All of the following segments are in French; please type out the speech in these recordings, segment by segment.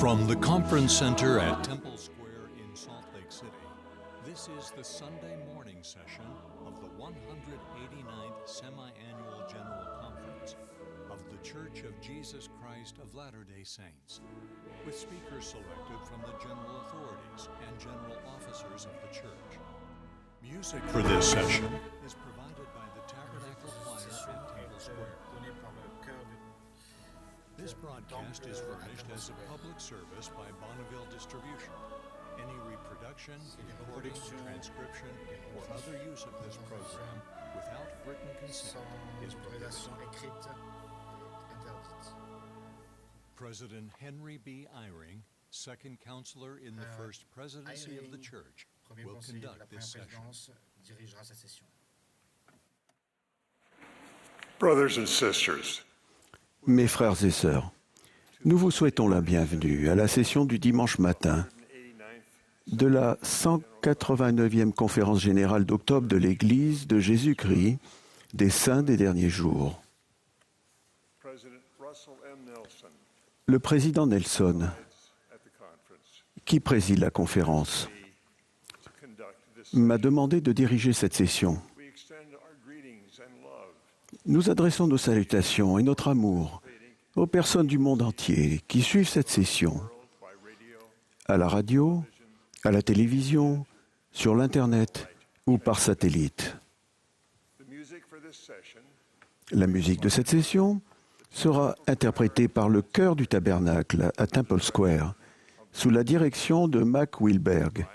From the Conference Center at Temple Square in Salt Lake City, this is the Sunday morning session of the 189th Semi-Annual General Conference of the Church of Jesus Christ of Latter-day Saints, with speakers selected from the general authorities and general officers of the church. Music for this session is provided by the Tabernacle Choir at Temple Square. This broadcast is furnished as a public service by Bonneville Distribution. Any reproduction, recording, transcription, or other use of this program without written consent is prohibited. President Henry B. Eyring, second counselor in the First Presidency of the Church, will conduct this session. Brothers and sisters, Mes frères et sœurs, nous vous souhaitons la bienvenue à la session du dimanche matin de la 189e conférence générale d'octobre de l'Église de Jésus-Christ des Saints des derniers jours. Le président Nelson, qui préside la conférence, m'a demandé de diriger cette session. Nous adressons nos salutations et notre amour aux personnes du monde entier qui suivent cette session, à la radio, à la télévision, sur l'Internet ou par satellite. La musique de cette session sera interprétée par le chœur du Tabernacle à Temple Square, sous la direction de Mac Wilberg,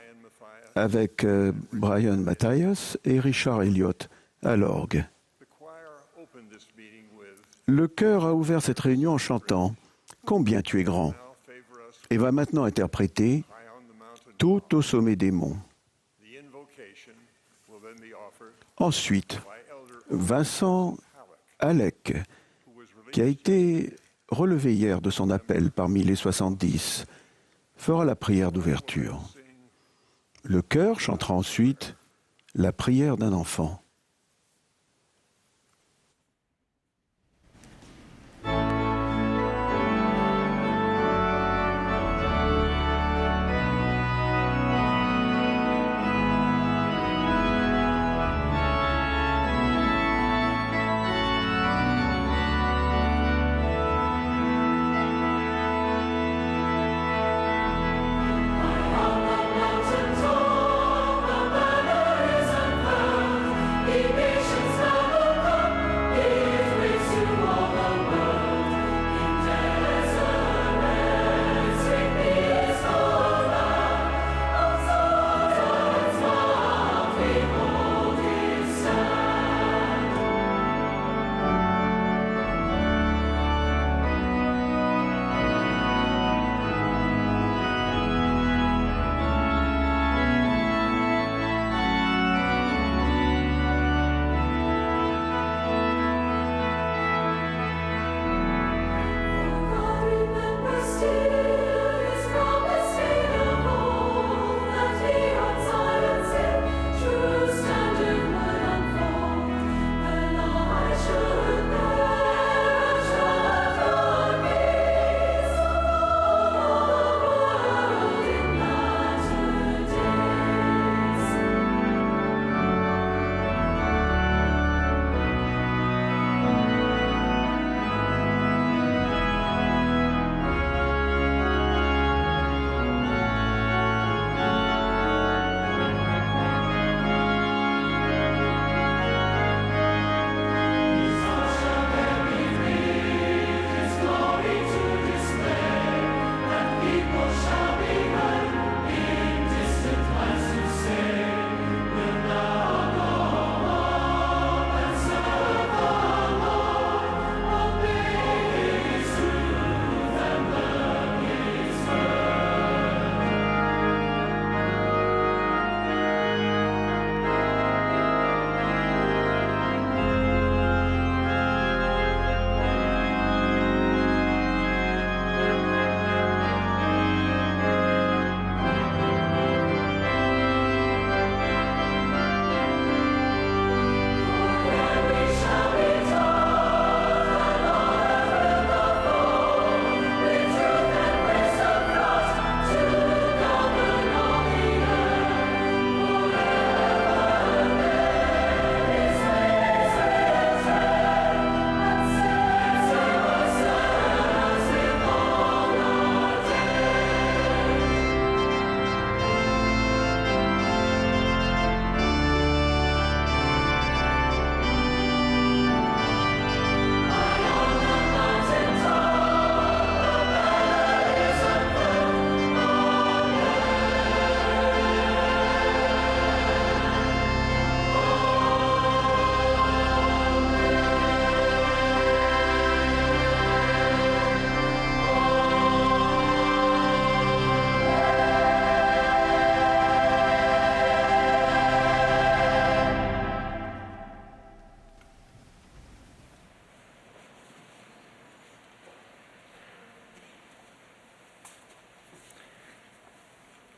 avec Brian Matthias et Richard Elliott à l'orgue. Le chœur a ouvert cette réunion en chantant « Combien tu es grand » et va maintenant interpréter « Tout au sommet des monts ». Ensuite, Vincent Halleck, qui a été relevé hier de son appel parmi les 70, fera la prière d'ouverture. Le chœur chantera ensuite la prière d'un enfant.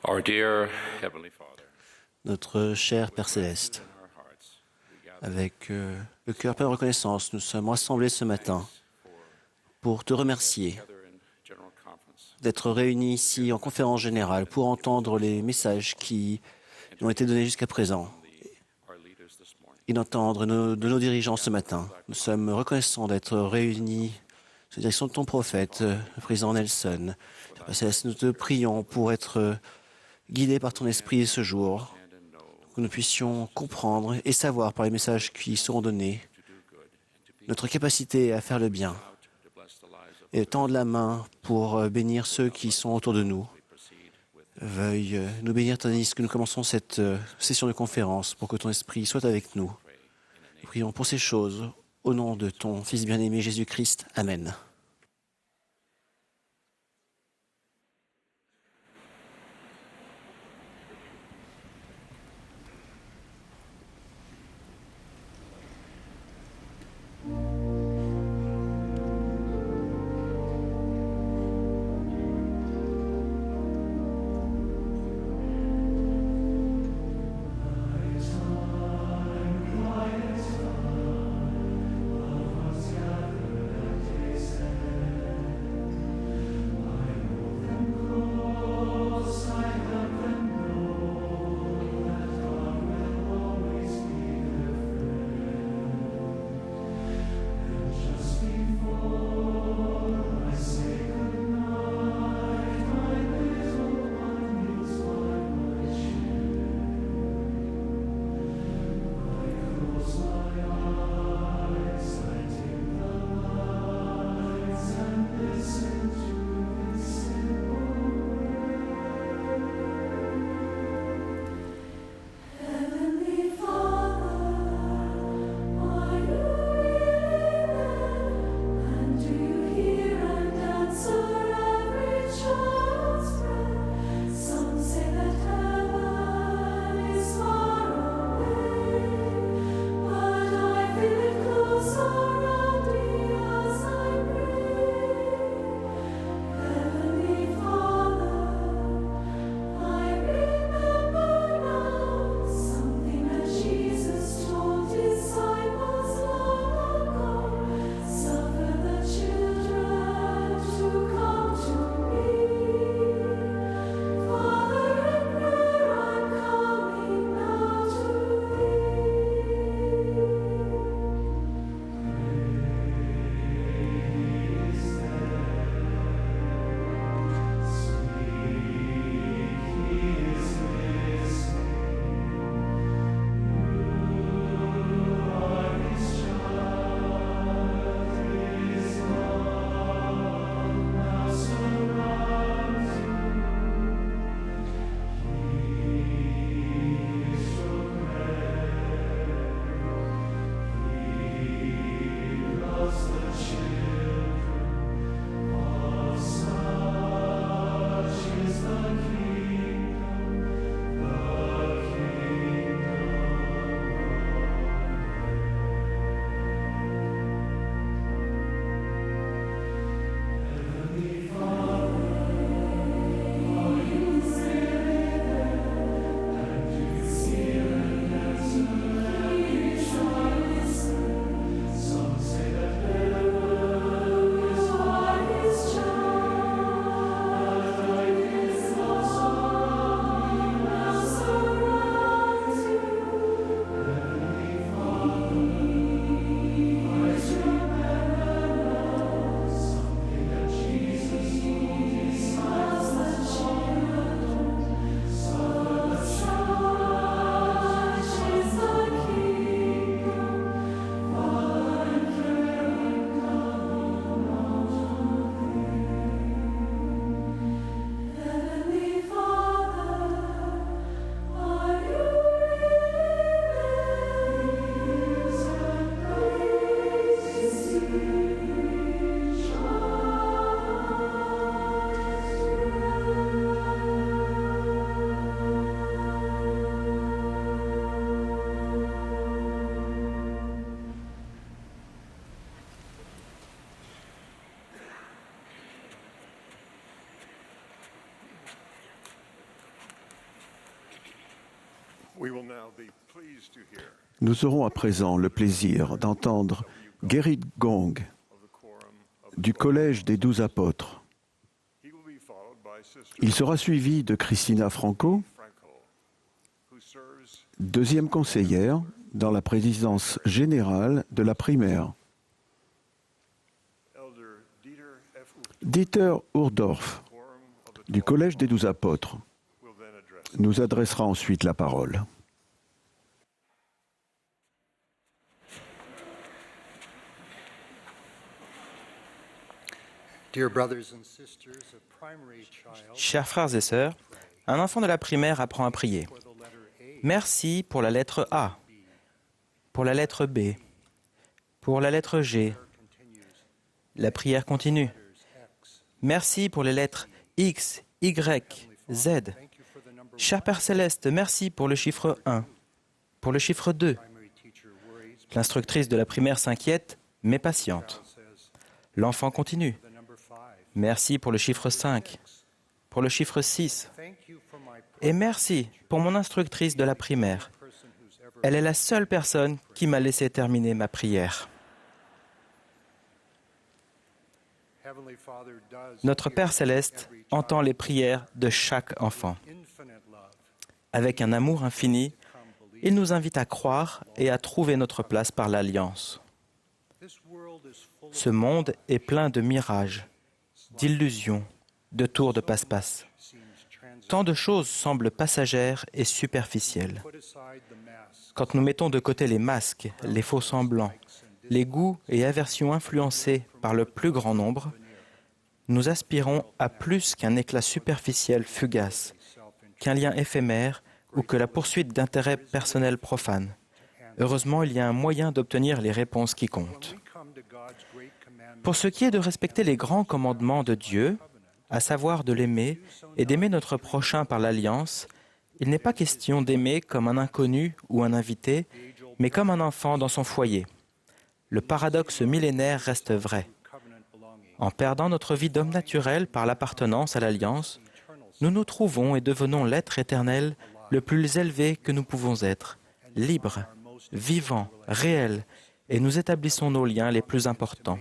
Our dear Heavenly Father, Notre cher Père Céleste, avec le cœur plein de reconnaissance, nous sommes rassemblés ce matin pour te remercier d'être réunis ici en conférence générale pour entendre les messages qui nous ont été donnés jusqu'à présent et d'entendre de nos dirigeants ce matin. Nous sommes reconnaissants d'être réunis sous la direction de ton prophète, le président Nelson. Père Céleste, nous te prions pour être guidés par ton esprit ce jour, que nous puissions comprendre et savoir par les messages qui seront donnés notre capacité à faire le bien et tendre la main pour bénir ceux qui sont autour de nous. Veuille nous bénir tandis que nous commençons cette session de conférence pour que ton esprit soit avec nous. Nous prions pour ces choses au nom de ton Fils bien-aimé Jésus-Christ. Amen. Nous aurons à présent le plaisir d'entendre Gerrit Gong du Collège des 12 apôtres. Il sera suivi de Christina Franco, deuxième conseillère dans la présidence générale de la primaire. Dieter Urdorf du Collège des 12 apôtres nous adressera ensuite la parole. Chers frères et sœurs, un enfant de la primaire apprend à prier. Merci pour la lettre A, pour la lettre B, pour la lettre G. La prière continue. Merci pour les lettres X, Y, Z. Cher Père Céleste, merci pour le chiffre 1, pour le chiffre 2. L'instructrice de la primaire s'inquiète, mais patiente. L'enfant continue. Merci pour le chiffre 5, pour le chiffre 6. Et merci pour mon instructrice de la primaire. Elle est la seule personne qui m'a laissé terminer ma prière. Notre Père Céleste entend les prières de chaque enfant. Avec un amour infini, il nous invite à croire et à trouver notre place par l'alliance. Ce monde est plein de mirages, d'illusions, de tours de passe-passe. Tant de choses semblent passagères et superficielles. Quand nous mettons de côté les masques, les faux-semblants, les goûts et aversions influencés par le plus grand nombre, nous aspirons à plus qu'un éclat superficiel fugace, qu'un lien éphémère ou que la poursuite d'intérêts personnels profanes. Heureusement, il y a un moyen d'obtenir les réponses qui comptent. Pour ce qui est de respecter les grands commandements de Dieu, à savoir de l'aimer et d'aimer notre prochain par l'alliance, il n'est pas question d'aimer comme un inconnu ou un invité, mais comme un enfant dans son foyer. Le paradoxe millénaire reste vrai. En perdant notre vie d'homme naturel par l'appartenance à l'alliance, nous nous trouvons et devenons l'être éternel le plus élevé que nous pouvons être, libre, vivant, réel, et nous établissons nos liens les plus importants.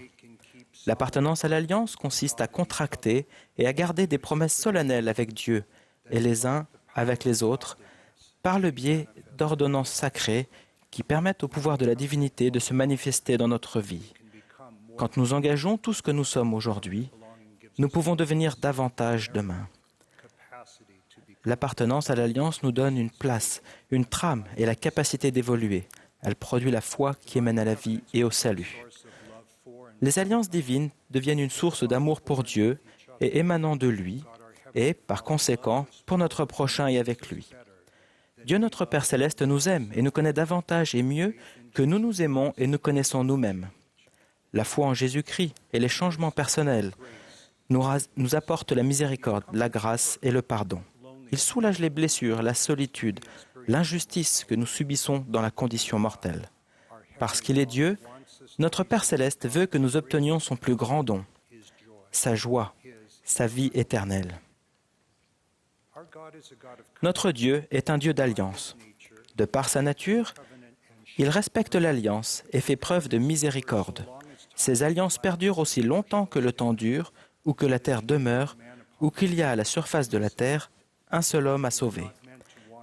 L'appartenance à l'alliance consiste à contracter et à garder des promesses solennelles avec Dieu et les uns avec les autres par le biais d'ordonnances sacrées qui permettent au pouvoir de la divinité de se manifester dans notre vie. Quand nous engageons tout ce que nous sommes aujourd'hui, nous pouvons devenir davantage demain. L'appartenance à l'alliance nous donne une place, une trame et la capacité d'évoluer. Elle produit la foi qui mène à la vie et au salut. Les alliances divines deviennent une source d'amour pour Dieu et émanant de lui, et, par conséquent, pour notre prochain et avec lui. Dieu notre Père Céleste nous aime et nous connaît davantage et mieux que nous nous aimons et nous connaissons nous-mêmes. La foi en Jésus-Christ et les changements personnels nous apportent la miséricorde, la grâce et le pardon. Ils soulagent les blessures, la solitude, l'injustice que nous subissons dans la condition mortelle. Parce qu'il est Dieu, notre Père Céleste veut que nous obtenions son plus grand don, sa joie, sa vie éternelle. Notre Dieu est un Dieu d'alliance. De par sa nature, il respecte l'alliance et fait preuve de miséricorde. Ces alliances perdurent aussi longtemps que le temps dure, ou que la terre demeure, ou qu'il y a à la surface de la terre un seul homme à sauver.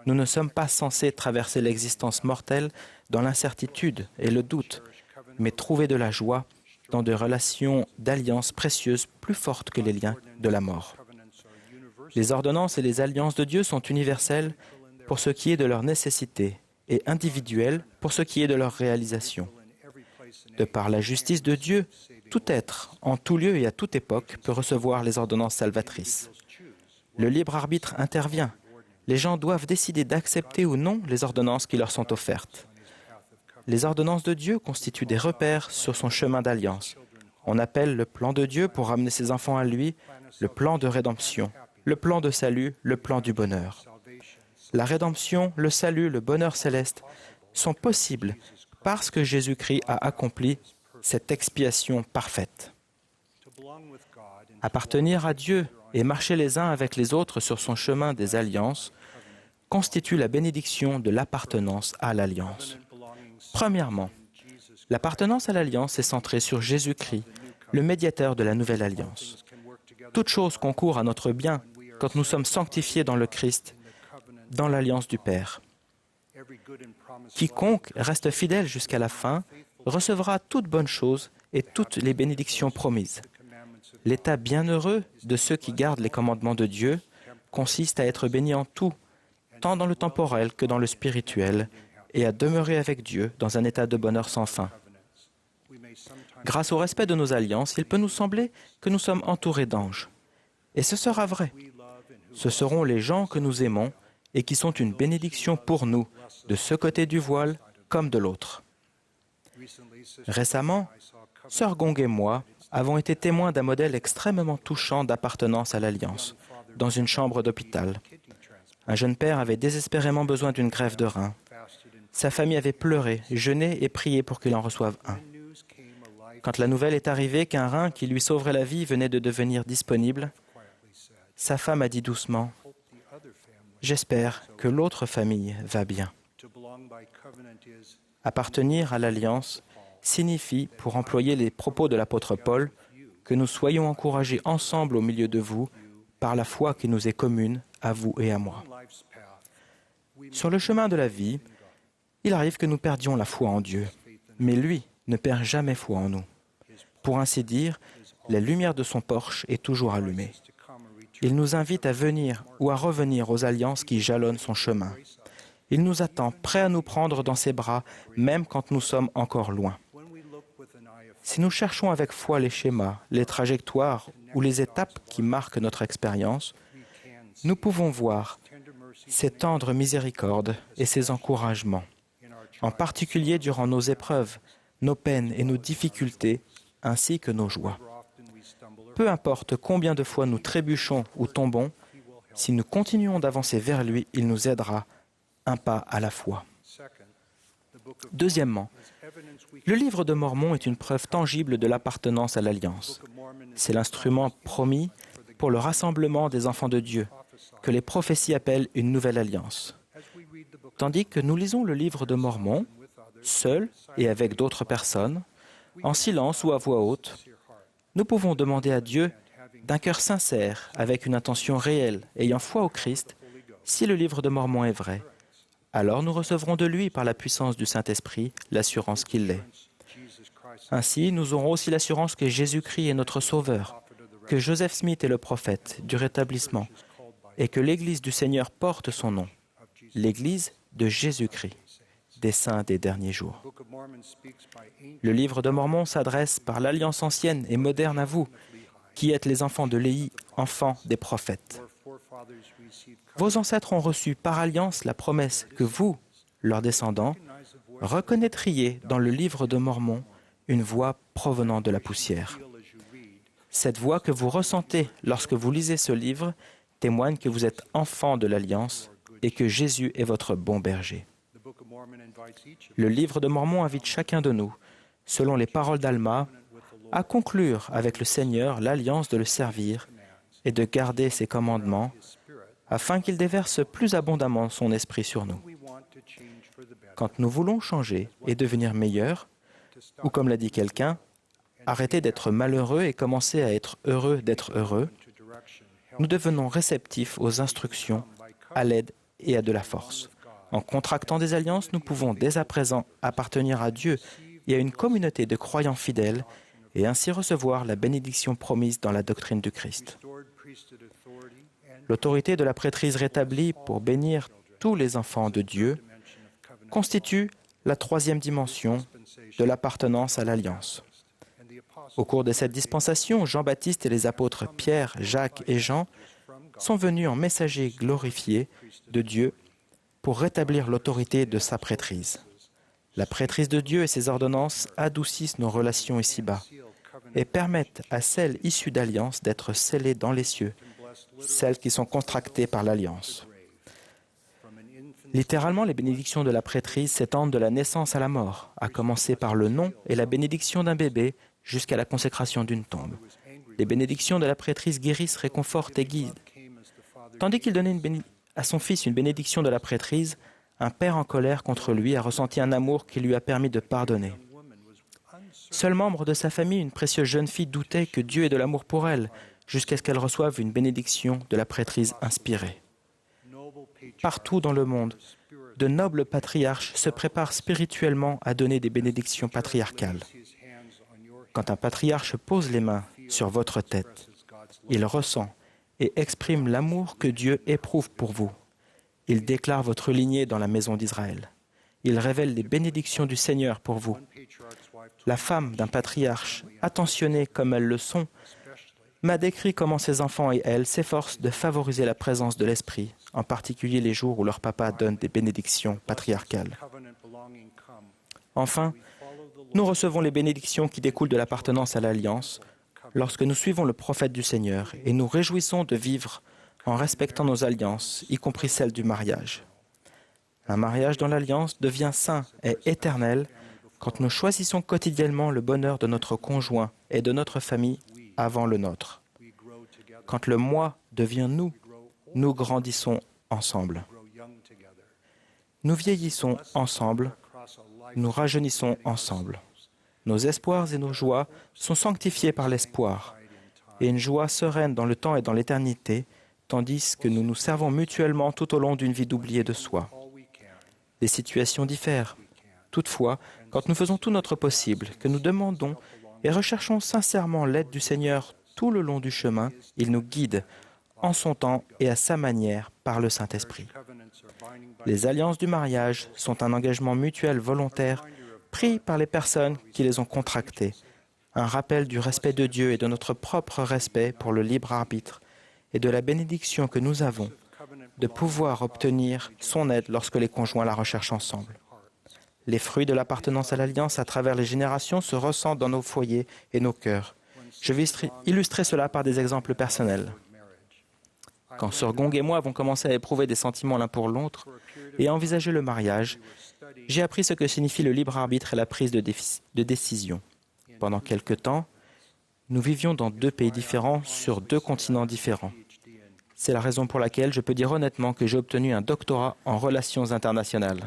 Nous ne sommes pas censés traverser l'existence mortelle dans l'incertitude et le doute, mais trouver de la joie dans des relations d'alliance précieuses plus fortes que les liens de la mort. Les ordonnances et les alliances de Dieu sont universelles pour ce qui est de leur nécessité et individuelles pour ce qui est de leur réalisation. De par la justice de Dieu, tout être, en tout lieu et à toute époque, peut recevoir les ordonnances salvatrices. Le libre arbitre intervient. Les gens doivent décider d'accepter ou non les ordonnances qui leur sont offertes. Les ordonnances de Dieu constituent des repères sur son chemin d'alliance. On appelle le plan de Dieu pour ramener ses enfants à lui le plan de rédemption, le plan de salut, le plan du bonheur. La rédemption, le salut, le bonheur céleste sont possibles parce que Jésus-Christ a accompli cette expiation parfaite. Appartenir à Dieu et marcher les uns avec les autres sur son chemin des alliances constituent la bénédiction de l'appartenance à l'Alliance. Premièrement, l'appartenance à l'Alliance est centrée sur Jésus-Christ, le médiateur de la nouvelle Alliance. Toute chose concourt à notre bien quand nous sommes sanctifiés dans le Christ, dans l'Alliance du Père. Quiconque reste fidèle jusqu'à la fin recevra toute bonne chose et toutes les bénédictions promises. L'état bienheureux de ceux qui gardent les commandements de Dieu consiste à être bénis en tout, tant dans le temporel que dans le spirituel, et à demeurer avec Dieu dans un état de bonheur sans fin. Grâce au respect de nos alliances, il peut nous sembler que nous sommes entourés d'anges. Et ce sera vrai. Ce seront les gens que nous aimons et qui sont une bénédiction pour nous, de ce côté du voile comme de l'autre. Récemment, Sœur Gong et moi avons été témoins d'un modèle extrêmement touchant d'appartenance à l'Alliance, dans une chambre d'hôpital. Un jeune père avait désespérément besoin d'une greffe de rein. Sa famille avait pleuré, jeûné et prié pour qu'il en reçoive un. Quand la nouvelle est arrivée qu'un rein qui lui sauverait la vie venait de devenir disponible, sa femme a dit doucement « J'espère que l'autre famille va bien. » Appartenir à l'Alliance signifie, pour employer les propos de l'apôtre Paul, que nous soyons encouragés ensemble au milieu de vous par la foi qui nous est commune, à vous et à moi. Sur le chemin de la vie, il arrive que nous perdions la foi en Dieu, mais lui ne perd jamais foi en nous. Pour ainsi dire, la lumière de son porche est toujours allumée. Il nous invite à venir ou à revenir aux alliances qui jalonnent son chemin. Il nous attend, prêt à nous prendre dans ses bras, même quand nous sommes encore loin. Si nous cherchons avec foi les schémas, les trajectoires ou les étapes qui marquent notre expérience, nous pouvons voir ses tendres miséricordes et ses encouragements, en particulier durant nos épreuves, nos peines et nos difficultés, ainsi que nos joies. Peu importe combien de fois nous trébuchons ou tombons, si nous continuons d'avancer vers lui, il nous aidera un pas à la fois. Deuxièmement, le livre de Mormon est une preuve tangible de l'appartenance à l'Alliance. C'est l'instrument promis pour le rassemblement des enfants de Dieu, que les prophéties appellent une nouvelle alliance. Tandis que nous lisons le livre de Mormon, seuls et avec d'autres personnes, en silence ou à voix haute, nous pouvons demander à Dieu, d'un cœur sincère, avec une intention réelle, ayant foi au Christ, si le livre de Mormon est vrai. Alors nous recevrons de lui, par la puissance du Saint-Esprit, l'assurance qu'il l'est. Ainsi, nous aurons aussi l'assurance que Jésus-Christ est notre Sauveur, que Joseph Smith est le prophète du rétablissement, et que l'Église du Seigneur porte son nom, l'Église de Jésus-Christ, des saints des derniers jours. Le livre de Mormon s'adresse par l'alliance ancienne et moderne à vous, qui êtes les enfants de Léhi, enfants des prophètes. Vos ancêtres ont reçu par alliance la promesse que vous, leurs descendants, reconnaîtriez dans le livre de Mormon une voix provenant de la poussière. Cette voix que vous ressentez lorsque vous lisez ce livre témoigne que vous êtes enfants de l'Alliance et que Jésus est votre bon berger. Le livre de Mormon invite chacun de nous, selon les paroles d'Alma, à conclure avec le Seigneur l'alliance de le servir et de garder ses commandements, afin qu'il déverse plus abondamment son esprit sur nous. Quand nous voulons changer et devenir meilleurs, ou comme l'a dit quelqu'un, arrêter d'être malheureux et commencer à être heureux d'être heureux, nous devenons réceptifs aux instructions, à l'aide et à de la force. En contractant des alliances, nous pouvons dès à présent appartenir à Dieu et à une communauté de croyants fidèles et ainsi recevoir la bénédiction promise dans la doctrine du Christ. L'autorité de la prêtrise rétablie pour bénir tous les enfants de Dieu constitue la troisième dimension de l'appartenance à l'Alliance. Au cours de cette dispensation, Jean-Baptiste et les apôtres Pierre, Jacques et Jean sont venus en messagers glorifiés de Dieu pour rétablir l'autorité de sa prêtrise. La prêtrise de Dieu et ses ordonnances adoucissent nos relations ici-bas et permettent à celles issues d'alliance d'être scellées dans les cieux, celles qui sont contractées par l'alliance. Littéralement, les bénédictions de la prêtrise s'étendent de la naissance à la mort, à commencer par le nom et la bénédiction d'un bébé jusqu'à la consécration d'une tombe. Les bénédictions de la prêtrise guérissent, réconfortent et guident. Tandis qu'il donnait à son fils une bénédiction de la prêtrise, un père en colère contre lui a ressenti un amour qui lui a permis de pardonner. Seul membre de sa famille, une précieuse jeune fille doutait que Dieu ait de l'amour pour elle, jusqu'à ce qu'elle reçoive une bénédiction de la prêtrise inspirée. Partout dans le monde, de nobles patriarches se préparent spirituellement à donner des bénédictions patriarcales. Quand un patriarche pose les mains sur votre tête, il ressent et exprime l'amour que Dieu éprouve pour vous. Il déclare votre lignée dans la maison d'Israël. Il révèle les bénédictions du Seigneur pour vous. La femme d'un patriarche, attentionnée comme elles le sont, m'a décrit comment ses enfants et elle s'efforcent de favoriser la présence de l'Esprit, en particulier les jours où leur papa donne des bénédictions patriarcales. Enfin, nous recevons les bénédictions qui découlent de l'appartenance à l'Alliance lorsque nous suivons le prophète du Seigneur et nous réjouissons de vivre en respectant nos alliances, y compris celle du mariage. Un mariage dans l'Alliance devient saint et éternel quand nous choisissons quotidiennement le bonheur de notre conjoint et de notre famille avant le nôtre. Quand le moi devient nous, nous grandissons ensemble. Nous vieillissons ensemble, nous rajeunissons ensemble. Nos espoirs et nos joies sont sanctifiés par l'espoir, et une joie sereine dans le temps et dans l'éternité, tandis que nous nous servons mutuellement tout au long d'une vie d'oublié de soi. Les situations diffèrent. Toutefois, quand nous faisons tout notre possible, que nous demandons et recherchons sincèrement l'aide du Seigneur tout le long du chemin, il nous guide en son temps et à sa manière par le Saint-Esprit. Les alliances du mariage sont un engagement mutuel volontaire pris par les personnes qui les ont contractées, un rappel du respect de Dieu et de notre propre respect pour le libre arbitre et de la bénédiction que nous avons de pouvoir obtenir son aide lorsque les conjoints la recherchent ensemble. Les fruits de l'appartenance à l'Alliance à travers les générations se ressentent dans nos foyers et nos cœurs. Je vais illustrer cela par des exemples personnels. Quand Sir Gong et moi avons commencé à éprouver des sentiments l'un pour l'autre et à envisager le mariage, j'ai appris ce que signifie le libre arbitre et la prise de décision. Pendant quelque temps, nous vivions dans 2 pays différents sur 2 continents différents. C'est la raison pour laquelle je peux dire honnêtement que j'ai obtenu un doctorat en relations internationales.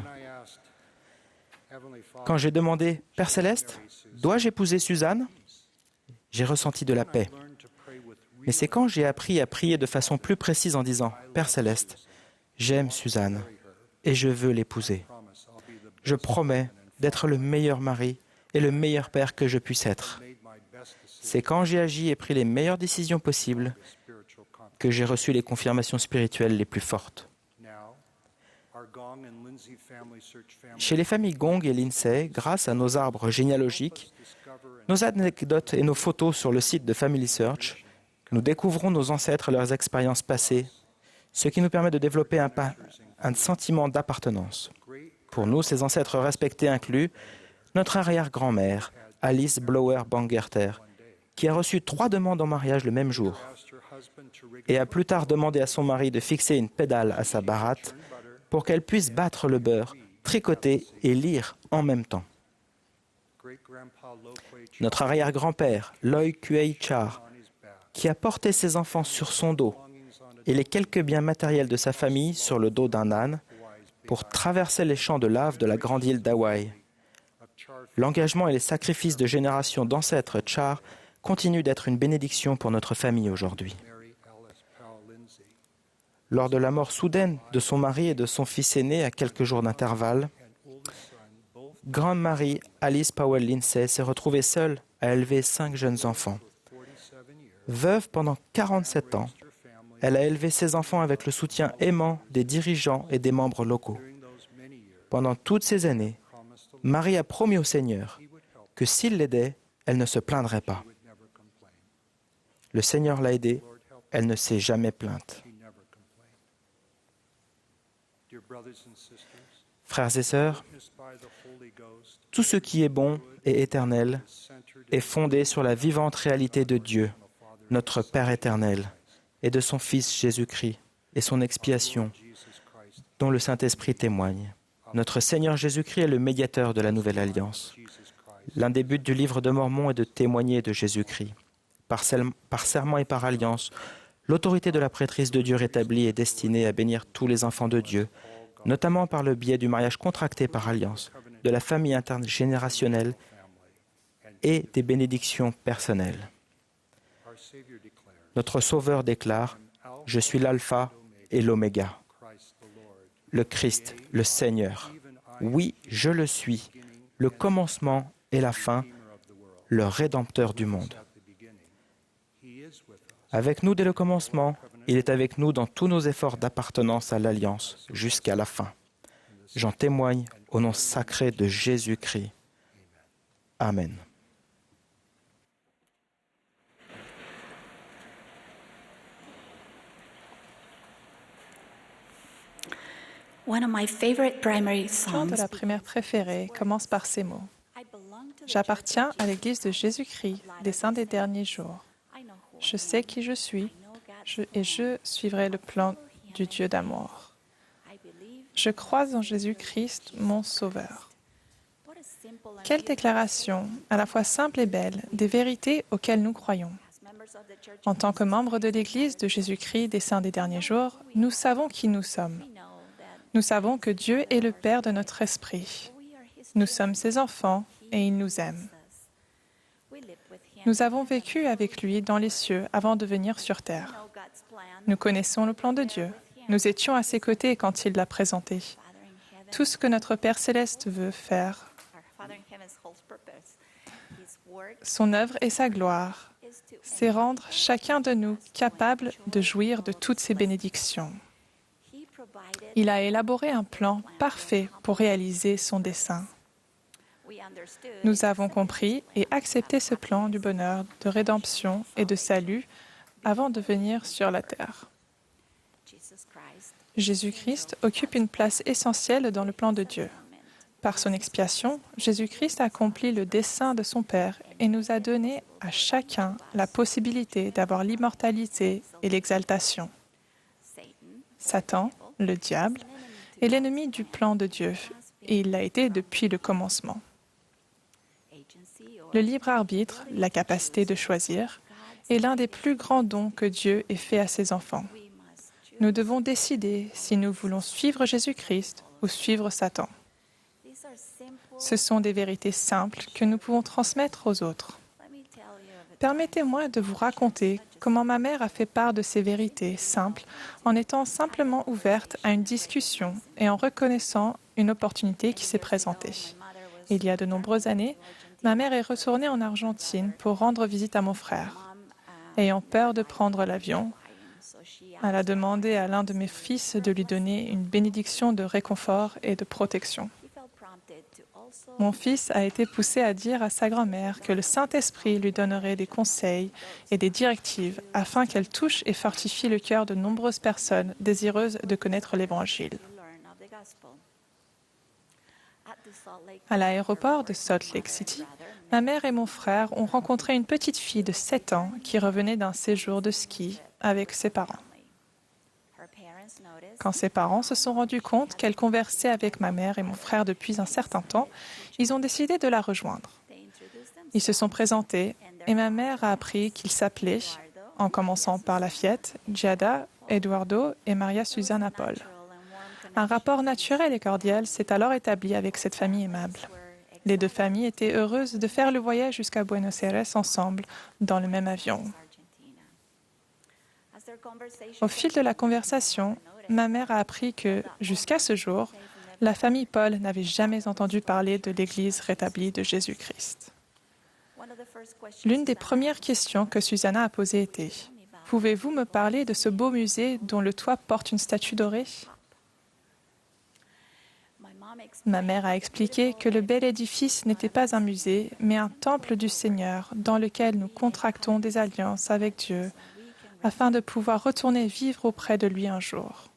Quand j'ai demandé « Père Céleste, dois-je épouser Suzanne ?» j'ai ressenti de la paix. Mais c'est quand j'ai appris à prier de façon plus précise en disant « Père Céleste, j'aime Suzanne et je veux l'épouser. Je promets d'être le meilleur mari et le meilleur père que je puisse être. » C'est quand j'ai agi et pris les meilleures décisions possibles que j'ai reçu les confirmations spirituelles les plus fortes. Chez les familles Gong et Lindsay, grâce à nos arbres généalogiques, nos anecdotes et nos photos sur le site de Family Search, nous découvrons nos ancêtres et leurs expériences passées, ce qui nous permet de développer un sentiment d'appartenance. Pour nous, ces ancêtres respectés incluent notre arrière-grand-mère, Alice Blower Bangerter, qui a reçu 3 demandes en mariage le même jour et a plus tard demandé à son mari de fixer une pédale à sa baratte pour qu'elle puisse battre le beurre, tricoter et lire en même temps. Notre arrière-grand-père, Loy Kuei Char, qui a porté ses enfants sur son dos et les quelques biens matériels de sa famille sur le dos d'un âne pour traverser les champs de lave de la grande île d'Hawaï. L'engagement et les sacrifices de générations d'ancêtres Char continuent d'être une bénédiction pour notre famille aujourd'hui. Lors de la mort soudaine de son mari et de son fils aîné à quelques jours d'intervalle, Grande-Marie Alice Powell Lindsay s'est retrouvée seule à élever 5 jeunes enfants. Veuve pendant 47 ans, elle a élevé ses enfants avec le soutien aimant des dirigeants et des membres locaux. Pendant toutes ces années, Marie a promis au Seigneur que s'il l'aidait, elle ne se plaindrait pas. Le Seigneur l'a aidée, elle ne s'est jamais plainte. Frères et sœurs, tout ce qui est bon et éternel est fondé sur la vivante réalité de Dieu, notre Père éternel, et de son Fils Jésus-Christ et son expiation, dont le Saint-Esprit témoigne. Notre Seigneur Jésus-Christ est le médiateur de la Nouvelle Alliance. L'un des buts du livre de Mormon est de témoigner de Jésus-Christ. Par serment et par alliance, L'autorité de la prêtrise de Dieu rétablie est destinée à bénir tous les enfants de Dieu, notamment par le biais du mariage contracté par alliance, de la famille intergénérationnelle et des bénédictions personnelles. Notre Sauveur déclare « Je suis l'alpha et l'oméga, le Christ, le Seigneur. Oui, je le suis, le commencement et la fin, le Rédempteur du monde. » Avec nous dès le commencement, il est avec nous dans tous nos efforts d'appartenance à l'Alliance jusqu'à la fin. J'en témoigne au nom sacré de Jésus-Christ. Amen. One of my favorite primary Le chant songs. de la primaire préférée commence par ces mots. J'appartiens à l'Église de Jésus-Christ, des saints des derniers jours. Je sais qui je suis et je suivrai le plan du Dieu d'amour. Je crois en Jésus-Christ, mon Sauveur. Quelle déclaration, à la fois simple et belle, des vérités auxquelles nous croyons. En tant que membres de l'Église de Jésus-Christ des saints des derniers jours, nous savons qui nous sommes. Nous savons que Dieu est le Père de notre esprit. Nous sommes ses enfants et il nous aime. Nous avons vécu avec lui dans les cieux avant de venir sur terre. Nous connaissons le plan de Dieu. Nous étions à ses côtés quand il l'a présenté. Tout ce que notre Père céleste veut faire, son œuvre et sa gloire, c'est rendre chacun de nous capable de jouir de toutes ses bénédictions. Il a élaboré un plan parfait pour réaliser son dessein. Nous avons compris et accepté ce plan du bonheur, de rédemption et de salut avant de venir sur la terre. Jésus-Christ occupe une place essentielle dans le plan de Dieu. Par son expiation, Jésus-Christ accomplit le dessein de son Père et nous a donné à chacun la possibilité d'avoir l'immortalité et l'exaltation. Satan, le diable, est l'ennemi du plan de Dieu et il l'a été depuis le commencement. Le libre arbitre, la capacité de choisir, est l'un des plus grands dons que Dieu ait fait à ses enfants. Nous devons décider si nous voulons suivre Jésus-Christ ou suivre Satan. Ce sont des vérités simples que nous pouvons transmettre aux autres. Permettez-moi de vous raconter comment ma mère a fait part de ces vérités simples en étant simplement ouverte à une discussion et en reconnaissant une opportunité qui s'est présentée. Il y a de nombreuses années, ma mère est retournée en Argentine pour rendre visite à mon frère. Ayant peur de prendre l'avion, elle a demandé à l'un de mes fils de lui donner une bénédiction de réconfort et de protection. Mon fils a été poussé à dire à sa grand-mère que le Saint-Esprit lui donnerait des conseils et des directives afin qu'elle touche et fortifie le cœur de nombreuses personnes désireuses de connaître l'Évangile. À l'aéroport de Salt Lake City, ma mère et mon frère ont rencontré une petite fille de 7 ans qui revenait d'un séjour de ski avec ses parents. Quand ses parents se sont rendus compte qu'elle conversait avec ma mère et mon frère depuis un certain temps, ils ont décidé de la rejoindre. Ils se sont présentés et ma mère a appris qu'ils s'appelaient, en commençant par la fillette, Giada, Eduardo et Maria Susana Paul. Un rapport naturel et cordial s'est alors établi avec cette famille aimable. Les deux familles étaient heureuses de faire le voyage jusqu'à Buenos Aires ensemble, dans le même avion. Au fil de la conversation, ma mère a appris que, jusqu'à ce jour, la famille Paul n'avait jamais entendu parler de l'Église rétablie de Jésus-Christ. L'une des premières questions que Susanna a posées était « Pouvez-vous me parler de ce beau musée dont le toit porte une statue dorée ?» Ma mère a expliqué que le bel édifice n'était pas un musée, mais un temple du Seigneur dans lequel nous contractons des alliances avec Dieu afin de pouvoir retourner vivre auprès de lui un jour.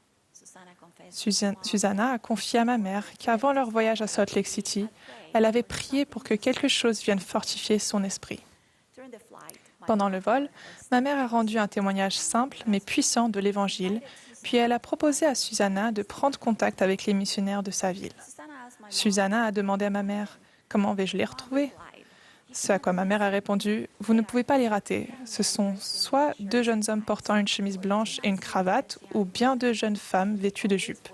Susanna a confié à ma mère qu'avant leur voyage à Salt Lake City, elle avait prié pour que quelque chose vienne fortifier son esprit. Pendant le vol, ma mère a rendu un témoignage simple mais puissant de l'Évangile, puis elle a proposé à Susanna de prendre contact avec les missionnaires de sa ville. Susanna a demandé à ma mère « Comment vais-je les retrouver ?» Ce à quoi ma mère a répondu, « Vous ne pouvez pas les rater. Ce sont soit deux jeunes hommes portant une chemise blanche et une cravate, ou bien deux jeunes femmes vêtues de jupes.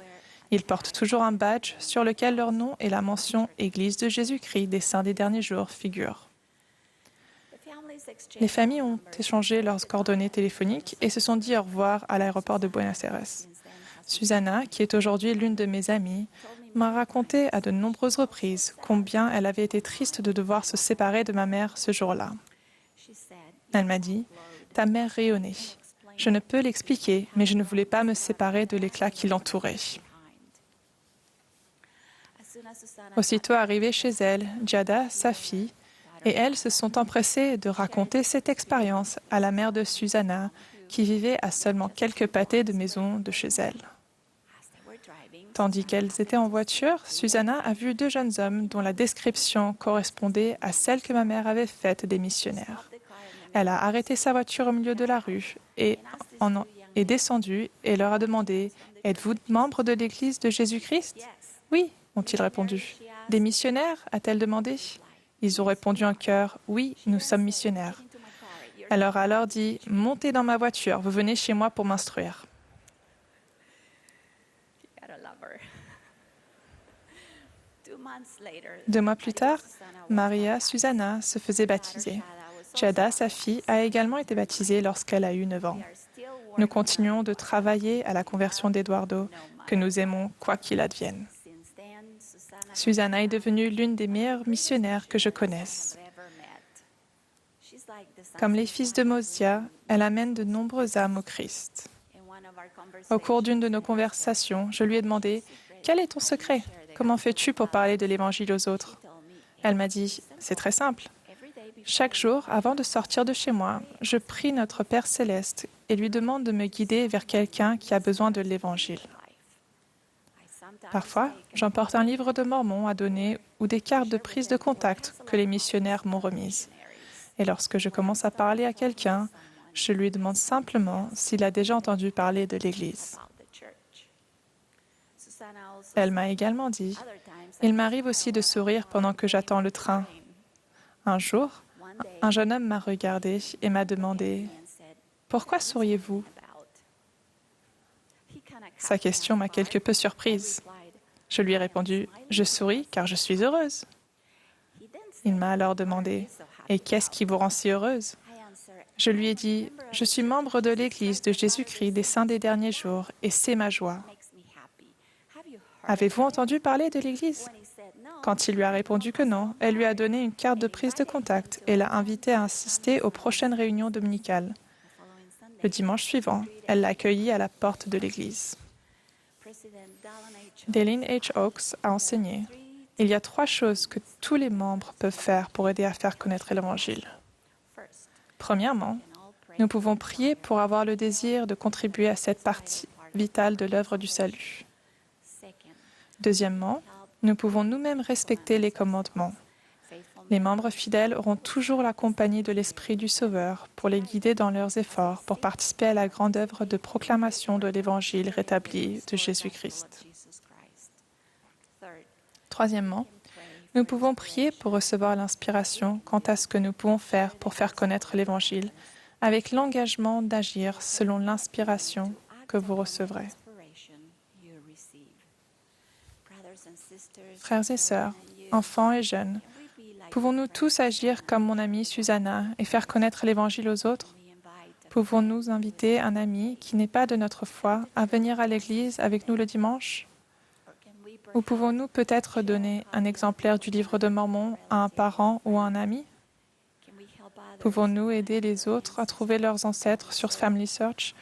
Ils portent toujours un badge sur lequel leur nom et la mention « Église de Jésus-Christ des Saints des Derniers Jours » figurent. Les familles ont échangé leurs coordonnées téléphoniques et se sont dit au revoir à l'aéroport de Buenos Aires. Susanna, qui est aujourd'hui l'une de mes amies, m'a raconté à de nombreuses reprises combien elle avait été triste de devoir se séparer de ma mère ce jour-là. Elle m'a dit, « Ta mère rayonnait. Je ne peux l'expliquer, mais je ne voulais pas me séparer de l'éclat qui l'entourait. » Aussitôt arrivée chez elle, Giada, sa fille, et elle se sont empressées de raconter cette expérience à la mère de Susanna, qui vivait à seulement quelques pâtés de maison de chez elle. Tandis qu'elles étaient en voiture, Susanna a vu deux jeunes hommes dont la description correspondait à celle que ma mère avait faite des missionnaires. Elle a arrêté sa voiture au milieu de la rue et est descendue et leur a demandé « Êtes-vous membre de l'Église de Jésus-Christ » ?« Oui, ont-ils répondu. « Des missionnaires » a-t-elle demandé. Ils ont répondu en chœur « Oui, nous sommes missionnaires ». Elle leur a alors dit « Montez dans ma voiture, vous venez chez moi pour m'instruire. » 2 mois plus tard, Maria Susanna se faisait baptiser. Giada, sa fille, a également été baptisée lorsqu'elle a eu 9 ans. Nous continuons de travailler à la conversion d'Eduardo, que nous aimons quoi qu'il advienne. Susanna est devenue l'une des meilleures missionnaires que je connaisse. Comme les fils de Mosia, elle amène de nombreuses âmes au Christ. Au cours d'une de nos conversations, je lui ai demandé « Quel est ton secret ? Comment fais-tu pour parler de l'Évangile aux autres ?» Elle m'a dit « C'est très simple. Chaque jour, avant de sortir de chez moi, je prie notre Père céleste et lui demande de me guider vers quelqu'un qui a besoin de l'Évangile. Parfois, j'emporte un livre de Mormon à donner ou des cartes de prise de contact que les missionnaires m'ont remises. Et lorsque je commence à parler à quelqu'un, je lui demande simplement s'il a déjà entendu parler de l'Église. Elle m'a également dit, « Il m'arrive aussi de sourire pendant que j'attends le train. » Un jour, un jeune homme m'a regardé et m'a demandé, « Pourquoi souriez-vous » Sa question m'a quelque peu surprise. Je lui ai répondu, « Je souris car je suis heureuse. » Il m'a alors demandé, « Et qu'est-ce qui vous rend si heureuse » Je lui ai dit, « Je suis membre de l'Église de Jésus-Christ des Saints des Derniers Jours et c'est ma joie. » Avez-vous entendu parler de l'Église ? Quand il lui a répondu que non, elle lui a donné une carte de prise de contact et l'a invité à assister aux prochaines réunions dominicales. Le dimanche suivant, elle l'a accueilli à la porte de l'Église. Dallin H. Oaks a enseigné « Il y a 3 choses que tous les membres peuvent faire pour aider à faire connaître l'Évangile. Premièrement, nous pouvons prier pour avoir le désir de contribuer à cette partie vitale de l'œuvre du salut. Deuxièmement, nous pouvons nous-mêmes respecter les commandements. Les membres fidèles auront toujours la compagnie de l'Esprit du Sauveur pour les guider dans leurs efforts pour participer à la grande œuvre de proclamation de l'Évangile rétabli de Jésus-Christ. Troisièmement, nous pouvons prier pour recevoir l'inspiration quant à ce que nous pouvons faire pour faire connaître l'Évangile, avec l'engagement d'agir selon l'inspiration que vous recevrez. Frères et sœurs, enfants et jeunes, pouvons-nous tous agir comme mon amie Susanna et faire connaître l'Évangile aux autres? Pouvons-nous inviter un ami qui n'est pas de notre foi à venir à l'Église avec nous le dimanche? Ou pouvons-nous peut-être donner un exemplaire du livre de Mormon à un parent ou à un ami? Pouvons-nous aider les autres à trouver leurs ancêtres sur Family Search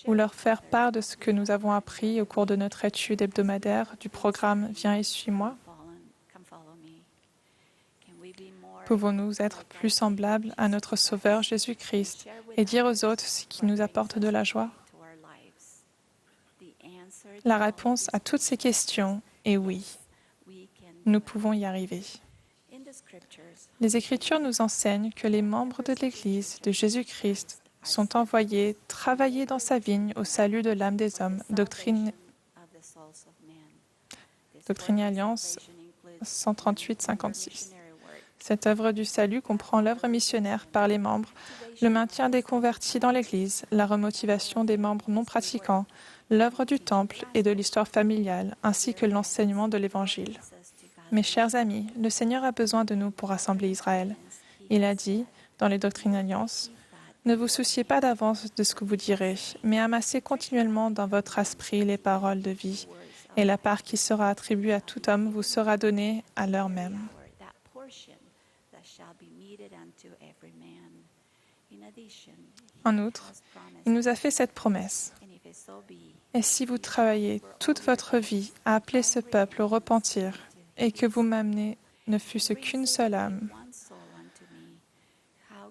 ou leur faire part de ce que nous avons appris au cours de notre étude hebdomadaire du programme « Viens et suis-moi » ? Pouvons-nous être plus semblables à notre Sauveur Jésus-Christ et dire aux autres ce qui nous apporte de la joie? La réponse à toutes ces questions est oui. Nous pouvons y arriver. Les Écritures nous enseignent que les membres de l'Église de Jésus-Christ sont envoyés travailler dans sa vigne au salut de l'âme des hommes. Doctrine et Alliance 138-56. Cette œuvre du salut comprend l'œuvre missionnaire par les membres, le maintien des convertis dans l'Église, la remotivation des membres non pratiquants, l'œuvre du temple et de l'histoire familiale, ainsi que l'enseignement de l'Évangile. Mes chers amis, le Seigneur a besoin de nous pour rassembler Israël. Il a dit, dans les Doctrines Alliance, « Ne vous souciez pas d'avance de ce que vous direz, mais amassez continuellement dans votre esprit les paroles de vie, et la part qui sera attribuée à tout homme vous sera donnée à l'heure même. » En outre, il nous a fait cette promesse. « Et si vous travaillez toute votre vie à appeler ce peuple au repentir, et que vous m'amenez ne fût-ce qu'une seule âme,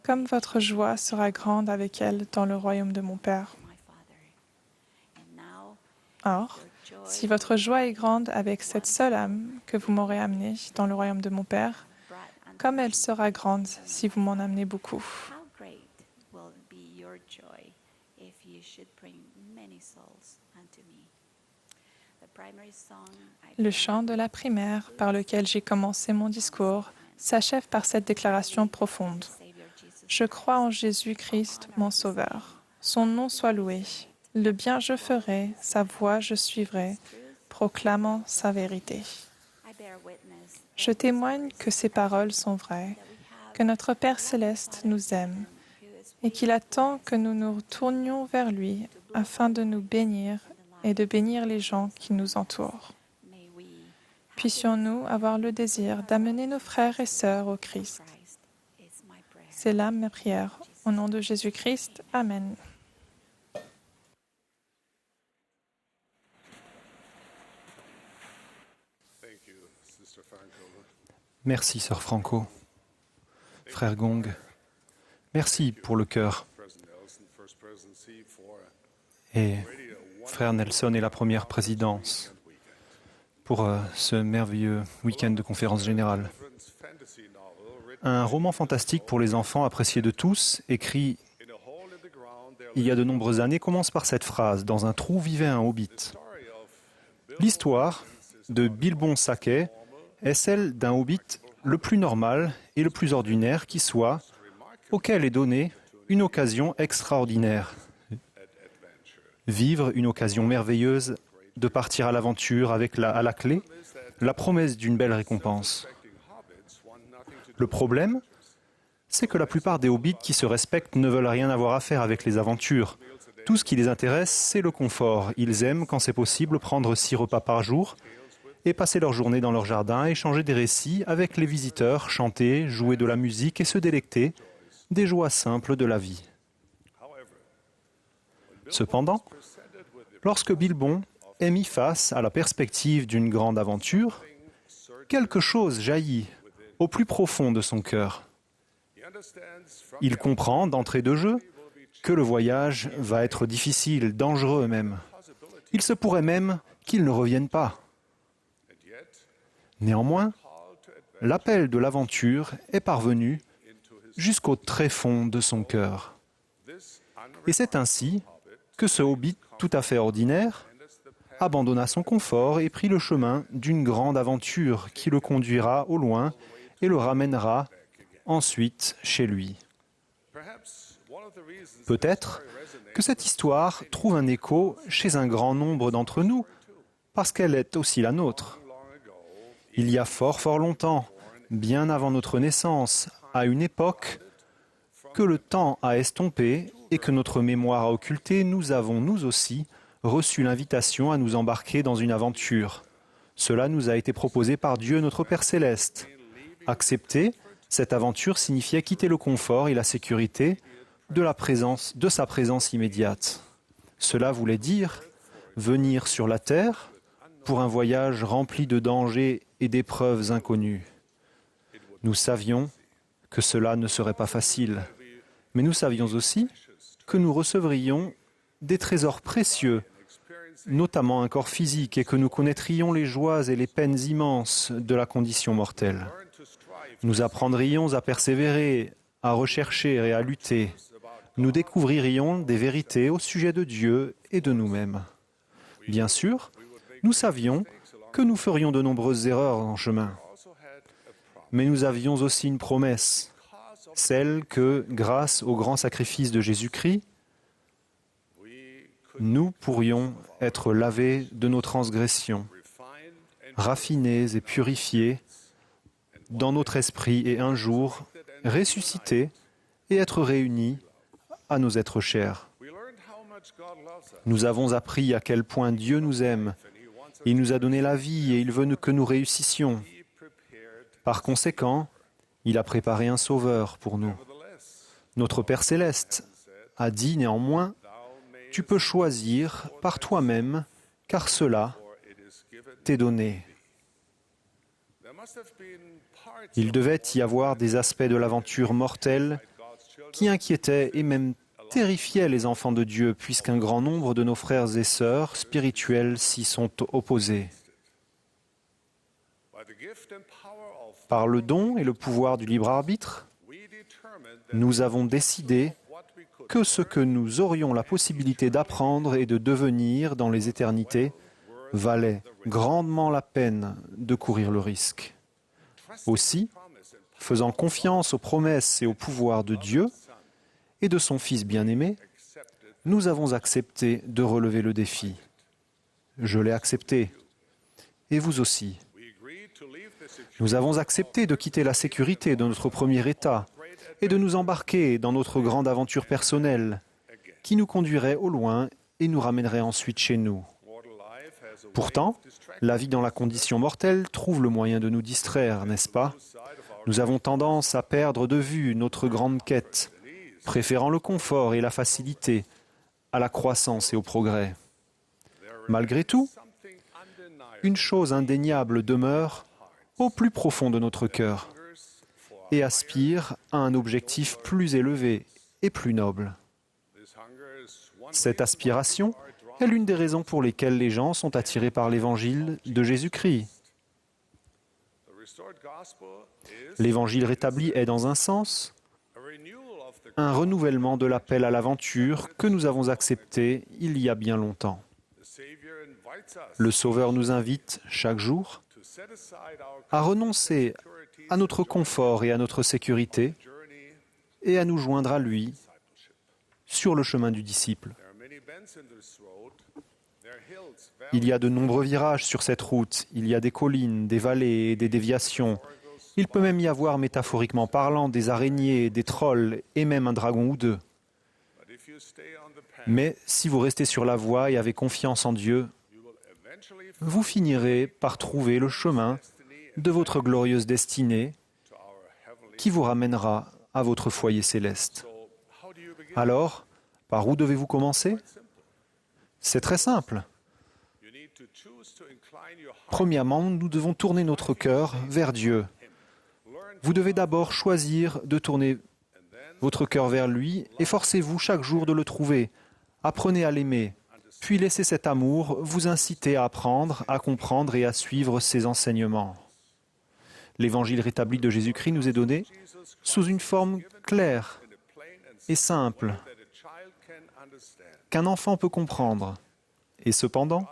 comme votre joie sera grande avec elle dans le royaume de mon Père. Or, si votre joie est grande avec cette seule âme que vous m'aurez amenée dans le royaume de mon Père, comme elle sera grande si vous m'en amenez beaucoup. » Le chant de la primaire par lequel j'ai commencé mon discours s'achève par cette déclaration profonde. Je crois en Jésus-Christ, mon Sauveur. Son nom soit loué. Le bien je ferai, sa voie je suivrai, proclamant sa vérité. Je témoigne que ces paroles sont vraies, que notre Père céleste nous aime et qu'il attend que nous nous tournions vers lui afin de nous bénir et de bénir les gens qui nous entourent. Puissions-nous avoir le désir d'amener nos frères et sœurs au Christ. C'est là ma prière. Au nom de Jésus-Christ. Amen. Merci, Sœur Franco. Frère Gong, merci pour le cœur. Et Frère Nelson et la première présidence pour ce merveilleux week-end de conférence générale. Un roman fantastique pour les enfants apprécié de tous, écrit il y a de nombreuses années, commence par cette phrase « Dans un trou vivait un hobbit ». L'histoire de Bilbon Saquet est celle d'un hobbit le plus normal et le plus ordinaire qui soit, auquel est donnée une occasion extraordinaire. Vivre une occasion merveilleuse de partir à l'aventure avec à la clé la promesse d'une belle récompense. Le problème, c'est que la plupart des hobbits qui se respectent ne veulent rien avoir à faire avec les aventures. Tout ce qui les intéresse, c'est le confort. Ils aiment, quand c'est possible, prendre 6 repas par jour et passer leur journée dans leur jardin, échanger des récits avec les visiteurs, chanter, jouer de la musique et se délecter des joies simples de la vie. Cependant, lorsque Bilbon est mis face à la perspective d'une grande aventure, quelque chose jaillit au plus profond de son cœur. Il comprend d'entrée de jeu que le voyage va être difficile, dangereux même. Il se pourrait même qu'il ne revienne pas. Néanmoins, l'appel de l'aventure est parvenu jusqu'au tréfonds de son cœur. Et c'est ainsi que ce hobbit tout à fait ordinaire abandonna son confort et prit le chemin d'une grande aventure qui le conduira au loin et le ramènera ensuite chez lui. Peut-être que cette histoire trouve un écho chez un grand nombre d'entre nous, parce qu'elle est aussi la nôtre. Il y a fort longtemps, bien avant notre naissance, à une époque que le temps a estompé et que notre mémoire a occulté, nous avons, nous aussi, reçu l'invitation à nous embarquer dans une aventure. Cela nous a été proposé par Dieu, notre Père céleste. Accepter cette aventure signifiait quitter le confort et la sécurité de sa présence immédiate. Cela voulait dire venir sur la terre pour un voyage rempli de dangers et d'épreuves inconnues. Nous savions que cela ne serait pas facile, mais nous savions aussi que nous recevrions des trésors précieux, notamment un corps physique, et que nous connaîtrions les joies et les peines immenses de la condition mortelle. Nous apprendrions à persévérer, à rechercher et à lutter. Nous découvririons des vérités au sujet de Dieu et de nous-mêmes. Bien sûr, nous savions que nous ferions de nombreuses erreurs en chemin. Mais nous avions aussi une promesse, celle que, grâce au grand sacrifice de Jésus-Christ, nous pourrions être lavés de nos transgressions, raffinés et purifiés dans notre esprit et un jour ressuscités et être réunis à nos êtres chers. Nous avons appris à quel point Dieu nous aime. Il nous a donné la vie et il veut que nous réussissions. Par conséquent, il a préparé un sauveur pour nous. Notre Père céleste a dit néanmoins, « Tu peux choisir par toi-même, car cela t'est donné. » Il devait y avoir des aspects de l'aventure mortelle qui inquiétaient et même terrifiaient les enfants de Dieu, puisqu'un grand nombre de nos frères et sœurs spirituels s'y sont opposés. Par le don et le pouvoir du libre arbitre, nous avons décidé que ce que nous aurions la possibilité d'apprendre et de devenir dans les éternités valait grandement la peine de courir le risque. Aussi, faisant confiance aux promesses et au pouvoir de Dieu et de son Fils bien-aimé, nous avons accepté de relever le défi. Je l'ai accepté, et vous aussi. Nous avons accepté de quitter la sécurité de notre premier état et de nous embarquer dans notre grande aventure personnelle qui nous conduirait au loin et nous ramènerait ensuite chez nous. Pourtant, la vie dans la condition mortelle trouve le moyen de nous distraire, n'est-ce pas? Nous avons tendance à perdre de vue notre grande quête, préférant le confort et la facilité à la croissance et au progrès. Malgré tout, une chose indéniable demeure au plus profond de notre cœur et aspire à un objectif plus élevé et plus noble. Cette aspiration est l'une des raisons pour lesquelles les gens sont attirés par l'Évangile de Jésus-Christ. L'Évangile rétabli est, dans un sens, un renouvellement de l'appel à l'aventure que nous avons accepté il y a bien longtemps. Le Sauveur nous invite, chaque jour, à renoncer à notre confort et à notre sécurité et à nous joindre à lui sur le chemin du disciple. Il y a de nombreux virages sur cette route, il y a des collines, des vallées et des déviations. Il peut même y avoir, métaphoriquement parlant, des araignées, des trolls et même un dragon ou deux. Mais si vous restez sur la voie et avez confiance en Dieu, vous finirez par trouver le chemin de votre glorieuse destinée qui vous ramènera à votre foyer céleste. Alors, par où devez-vous commencer? C'est très simple. Premièrement, nous devons tourner notre cœur vers Dieu. Vous devez d'abord choisir de tourner votre cœur vers lui et forcez-vous chaque jour de le trouver. Apprenez à l'aimer, puis laissez cet amour vous inciter à apprendre, à comprendre et à suivre ses enseignements. L'Évangile rétabli de Jésus-Christ nous est donné sous une forme claire et simple qu'un enfant peut comprendre. Et cependant,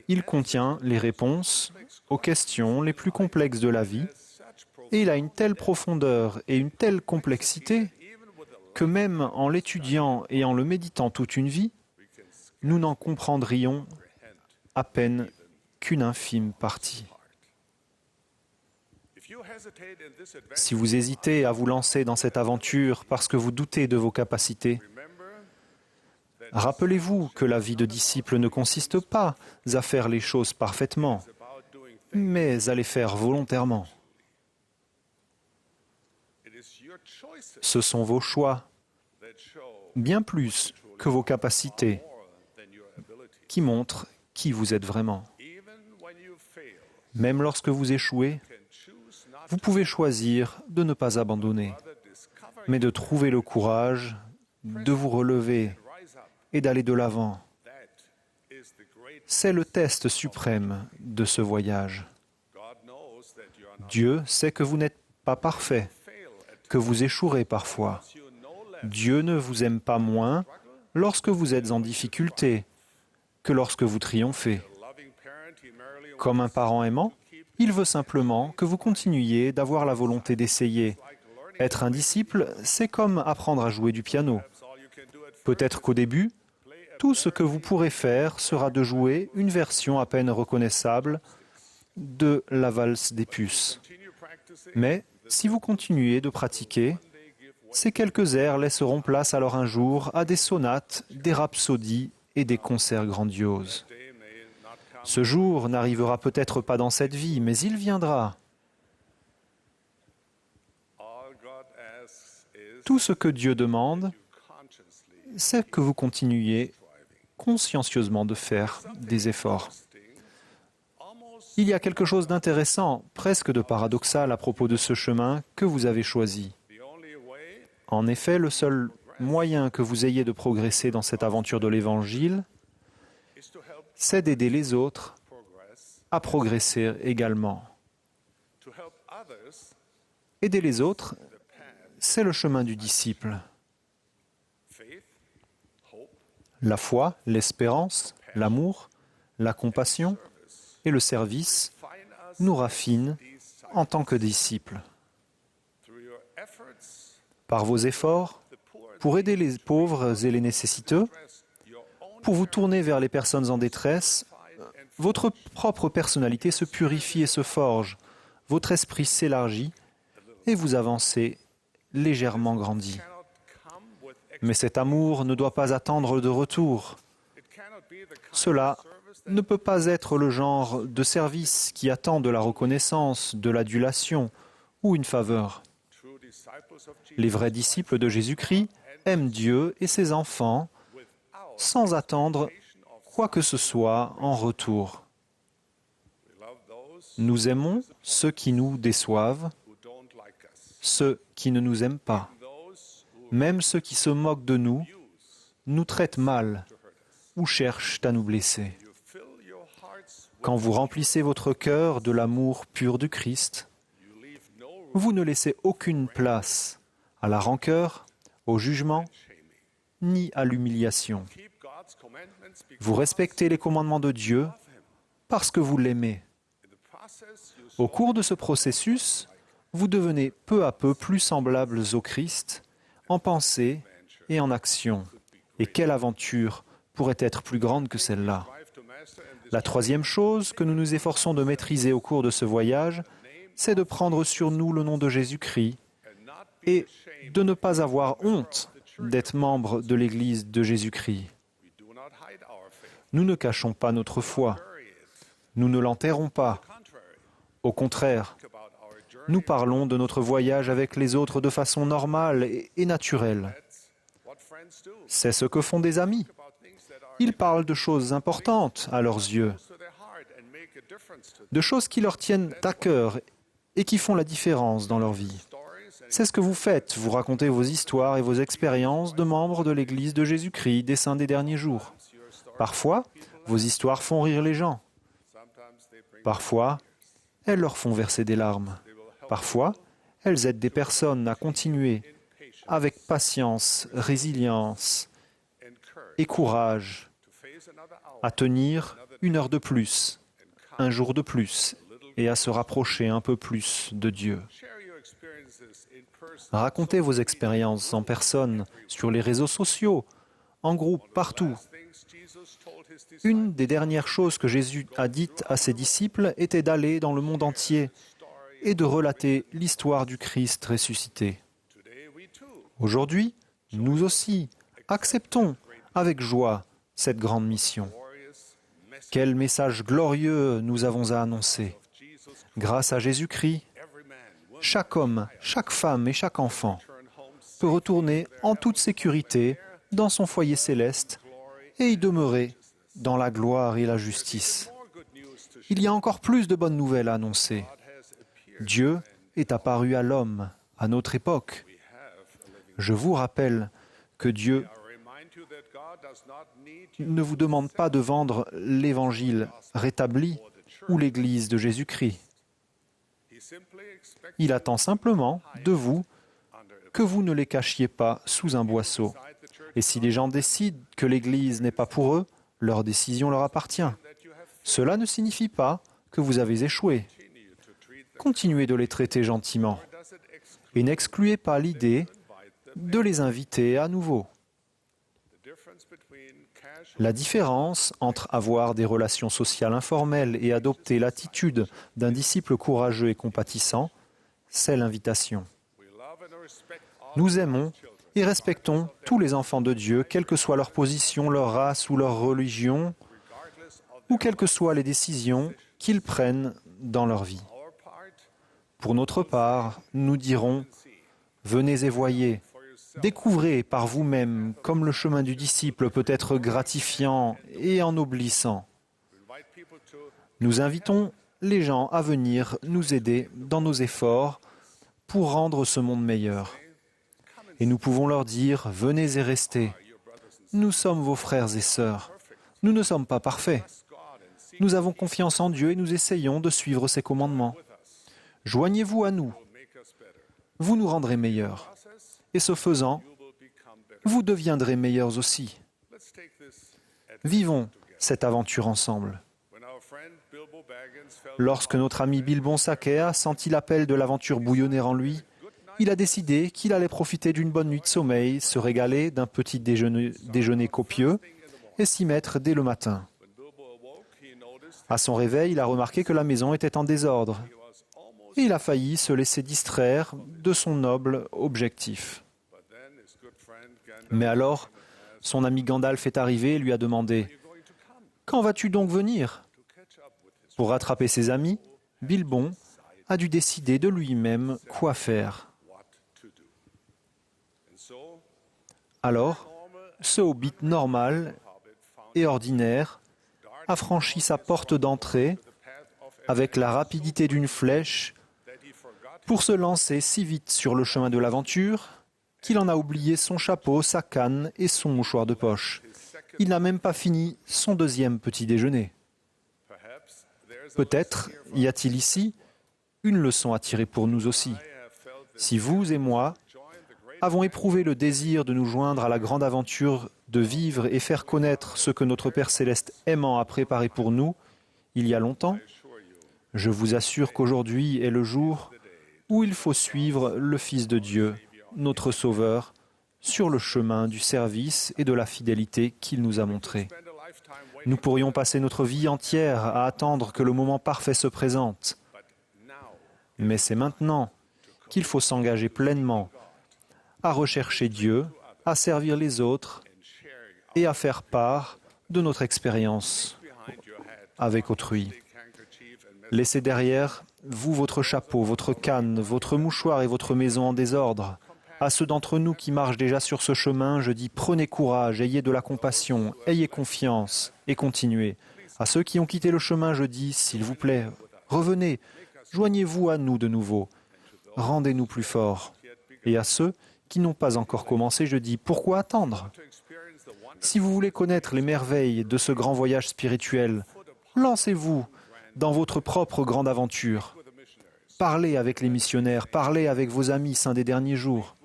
il contient les réponses aux questions les plus complexes de la vie et il a une telle profondeur et une telle complexité que même en l'étudiant et en le méditant toute une vie, nous n'en comprendrions à peine qu'une infime partie. Si vous hésitez à vous lancer dans cette aventure parce que vous doutez de vos capacités, rappelez-vous que la vie de disciple ne consiste pas à faire les choses parfaitement, mais à les faire volontairement. Ce sont vos choix, bien plus que vos capacités, qui montrent qui vous êtes vraiment. Même lorsque vous échouez, vous pouvez choisir de ne pas abandonner, mais de trouver le courage de vous relever et d'aller de l'avant. C'est le test suprême de ce voyage. Dieu sait que vous n'êtes pas parfait, que vous échouerez parfois. Dieu ne vous aime pas moins lorsque vous êtes en difficulté que lorsque vous triomphez. Comme un parent aimant, Il veut simplement que vous continuiez d'avoir la volonté d'essayer. Être un disciple, c'est comme apprendre à jouer du piano. Peut-être qu'au début, tout ce que vous pourrez faire sera de jouer une version à peine reconnaissable de la valse des puces. Mais si vous continuez de pratiquer, ces quelques airs laisseront place alors un jour à des sonates, des rhapsodies et des concerts grandioses. Ce jour n'arrivera peut-être pas dans cette vie, mais il viendra. Tout ce que Dieu demande, c'est que vous continuiez consciencieusement de faire des efforts. Il y a quelque chose d'intéressant, presque de paradoxal à propos de ce chemin que vous avez choisi. En effet, le seul moyen que vous ayez de progresser dans cette aventure de l'Évangile, c'est d'aider les autres à progresser également. Aider les autres, c'est le chemin du disciple. La foi, l'espérance, l'amour, la compassion et le service nous raffinent en tant que disciples. Par vos efforts, pour aider les pauvres et les nécessiteux, pour vous tourner vers les personnes en détresse, votre propre personnalité se purifie et se forge, votre esprit s'élargit et vous avancez légèrement grandi. Mais cet amour ne doit pas attendre de retour. Cela ne peut pas être le genre de service qui attend de la reconnaissance, de l'adulation ou une faveur. Les vrais disciples de Jésus-Christ aiment Dieu et ses enfants sans attendre quoi que ce soit en retour. Nous aimons ceux qui nous déçoivent, ceux qui ne nous aiment pas. Même ceux qui se moquent de nous, nous traitent mal ou cherchent à nous blesser. Quand vous remplissez votre cœur de l'amour pur du Christ, vous ne laissez aucune place à la rancœur, au jugement, ni à l'humiliation. Vous respectez les commandements de Dieu parce que vous l'aimez. Au cours de ce processus, vous devenez peu à peu plus semblables au Christ, en pensée et en action. Et quelle aventure pourrait être plus grande que celle-là? La troisième chose que nous nous efforçons de maîtriser au cours de ce voyage, c'est de prendre sur nous le nom de Jésus-Christ et de ne pas avoir honte d'être membre de l'Église de Jésus-Christ. Nous ne cachons pas notre foi. Nous ne l'enterrons pas. Au contraire, nous parlons de notre voyage avec les autres de façon normale et naturelle. C'est ce que font des amis. Ils parlent de choses importantes à leurs yeux, de choses qui leur tiennent à cœur et qui font la différence dans leur vie. C'est ce que vous faites, vous racontez vos histoires et vos expériences de membres de l'Église de Jésus-Christ des saints des derniers jours. Parfois, vos histoires font rire les gens. Parfois, elles leur font verser des larmes. Parfois, elles aident des personnes à continuer avec patience, résilience et courage à tenir une heure de plus, un jour de plus et à se rapprocher un peu plus de Dieu. Racontez vos expériences en personne, sur les réseaux sociaux, en groupe, partout. Une des dernières choses que Jésus a dites à ses disciples était d'aller dans le monde entier et de relater l'histoire du Christ ressuscité. Aujourd'hui, nous aussi, acceptons avec joie cette grande mission. Quel message glorieux nous avons à annoncer. Grâce à Jésus-Christ, chaque homme, chaque femme et chaque enfant peut retourner en toute sécurité dans son foyer céleste et y demeurer dans la gloire et la justice. Il y a encore plus de bonnes nouvelles à annoncer. Dieu est apparu à l'homme, à notre époque. Je vous rappelle que Dieu ne vous demande pas de vendre l'Évangile rétabli ou l'Église de Jésus-Christ. Il attend simplement de vous que vous ne les cachiez pas sous un boisseau. Et si les gens décident que l'Église n'est pas pour eux, leur décision leur appartient. Cela ne signifie pas que vous avez échoué. continuez de les traiter gentiment et n'excluez pas l'idée de les inviter à nouveau. La différence entre avoir des relations sociales informelles et adopter l'attitude d'un disciple courageux et compatissant, c'est l'invitation. Nous aimons et respectons tous les enfants de Dieu, quelle que soit leur position, leur race ou leur religion, ou quelles que soient les décisions qu'ils prennent dans leur vie. Pour notre part, nous dirons « Venez et voyez ». Découvrez par vous-même comme le chemin du disciple peut être gratifiant et ennoblissant. Nous invitons les gens à venir nous aider dans nos efforts pour rendre ce monde meilleur. Et nous pouvons leur dire, venez et restez. Nous sommes vos frères et sœurs. Nous ne sommes pas parfaits. Nous avons confiance en Dieu et nous essayons de suivre ses commandements. Joignez-vous à nous. Vous nous rendrez meilleurs. Et ce faisant, vous deviendrez meilleurs aussi. Vivons cette aventure ensemble. Lorsque notre ami Bill Bonsakeh a senti l'appel de l'aventure bouillonner en lui, il a décidé qu'il allait profiter d'une bonne nuit de sommeil, se régaler d'un petit déjeuner copieux et s'y mettre dès le matin. À son réveil, il a remarqué que la maison était en désordre et il a failli se laisser distraire de son noble objectif. Mais alors, son ami Gandalf est arrivé et lui a demandé « Quand vas-tu donc venir ?» Pour rattraper ses amis, Bilbon a dû décider de lui-même quoi faire. Alors, ce hobbit normal et ordinaire a franchi sa porte d'entrée avec la rapidité d'une flèche pour se lancer si vite sur le chemin de l'aventure qu'il en a oublié son chapeau, sa canne et son mouchoir de poche. Il n'a même pas fini son deuxième petit déjeuner. Peut-être y a-t-il ici une leçon à tirer pour nous aussi. Si vous et moi avons éprouvé le désir de nous joindre à la grande aventure de vivre et faire connaître ce que notre Père Céleste aimant a préparé pour nous il y a longtemps, je vous assure qu'aujourd'hui est le jour où il faut suivre le Fils de Dieu, notre Sauveur, sur le chemin du service et de la fidélité qu'il nous a montré. Nous pourrions passer notre vie entière à attendre que le moment parfait se présente. Mais c'est maintenant qu'il faut s'engager pleinement à rechercher Dieu, à servir les autres et à faire part de notre expérience avec autrui. Laissez derrière vous votre chapeau, votre canne, votre mouchoir et votre maison en désordre. À ceux d'entre nous qui marchent déjà sur ce chemin, je dis prenez courage, ayez de la compassion, ayez confiance et continuez. À ceux qui ont quitté le chemin, je dis s'il vous plaît, revenez, joignez-vous à nous de nouveau, rendez-nous plus forts. Et à ceux qui n'ont pas encore commencé, je dis pourquoi attendre ? Si vous voulez connaître les merveilles de ce grand voyage spirituel, lancez-vous dans votre propre grande aventure. Parlez avec les missionnaires, parlez avec vos amis saints des derniers jours.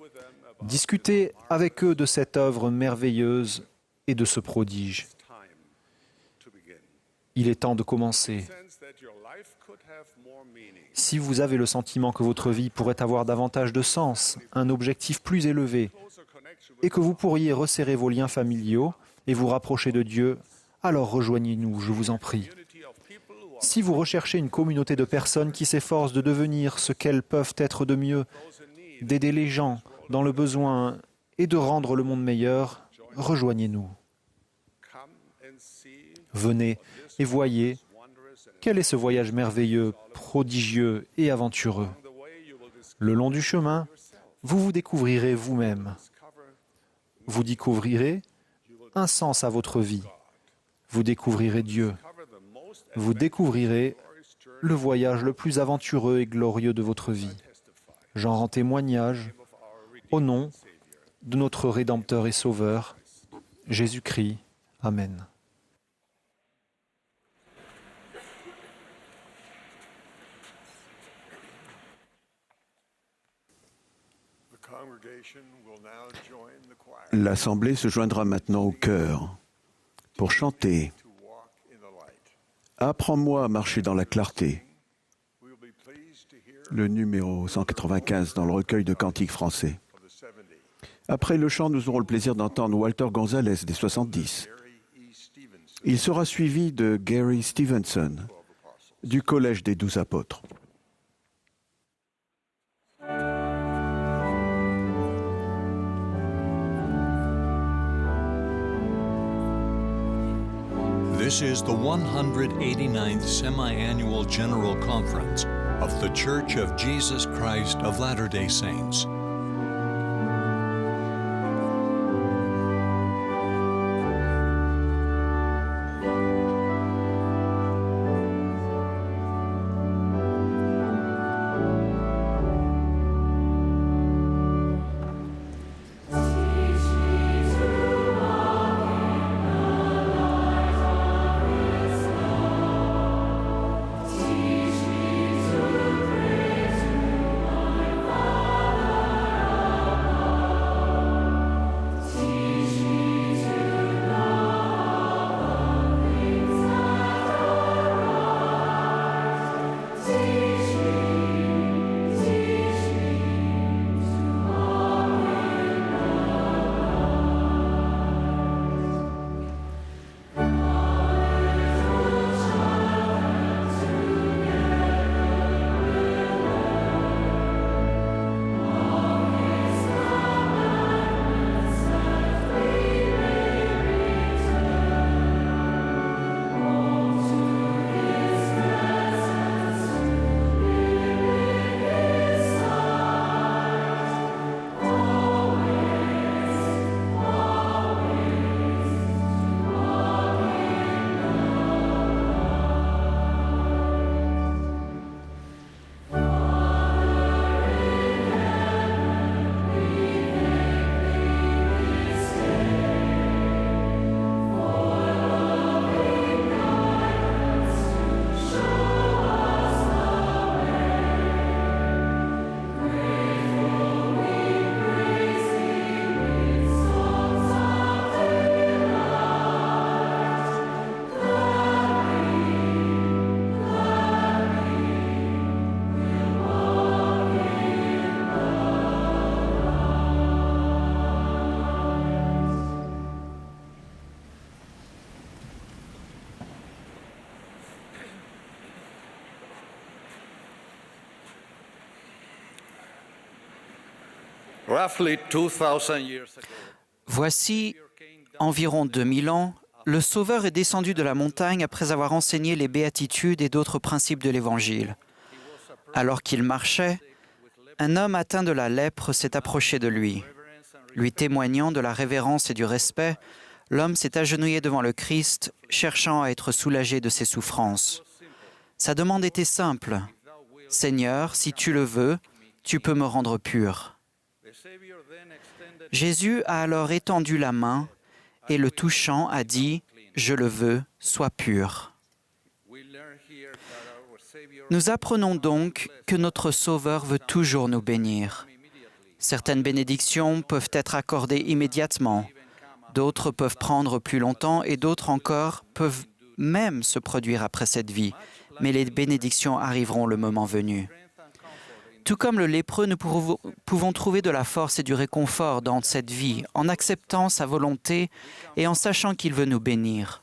Discutez avec eux de cette œuvre merveilleuse et de ce prodige. Il est temps de commencer. Si vous avez le sentiment que votre vie pourrait avoir davantage de sens, un objectif plus élevé, et que vous pourriez resserrer vos liens familiaux et vous rapprocher de Dieu, alors rejoignez-nous, je vous en prie. Si vous recherchez une communauté de personnes qui s'efforcent de devenir ce qu'elles peuvent être de mieux, d'aider les gens dans le besoin et de rendre le monde meilleur, rejoignez-nous. Venez et voyez quel est ce voyage merveilleux, prodigieux et aventureux. Le long du chemin, vous vous découvrirez vous-même. Vous découvrirez un sens à votre vie. Vous découvrirez Dieu. Vous découvrirez le voyage le plus aventureux et glorieux de votre vie. J'en rends témoignage au nom de notre Rédempteur et Sauveur, Jésus-Christ. Amen. L'Assemblée se joindra maintenant au chœur pour chanter « Apprends-moi à marcher dans la clarté ». le numéro 195 dans le recueil de cantiques français. Après le chant, nous aurons le plaisir d'entendre Walter Gonzalez des 70. Il sera suivi de Gary Stevenson du Collège des 12 apôtres. This is the 189th Semi-Annual General Conference of The Church of Jesus Christ of Latter-day Saints. Voici environ 2000 ans, le Sauveur est descendu de la montagne après avoir enseigné les béatitudes et d'autres principes de l'Évangile. Alors qu'il marchait, un homme atteint de la lèpre s'est approché de lui. Lui témoignant de la révérence et du respect, l'homme s'est agenouillé devant le Christ, cherchant à être soulagé de ses souffrances. Sa demande était simple. « Seigneur, si tu le veux, tu peux me rendre pur. » Jésus a alors étendu la main et le touchant a dit « Je le veux, sois pur. » Nous apprenons donc que notre Sauveur veut toujours nous bénir. Certaines bénédictions peuvent être accordées immédiatement, d'autres peuvent prendre plus longtemps et d'autres encore peuvent même se produire après cette vie, mais les bénédictions arriveront le moment venu. Tout comme le lépreux, nous pouvons trouver de la force et du réconfort dans cette vie en acceptant sa volonté et en sachant qu'il veut nous bénir.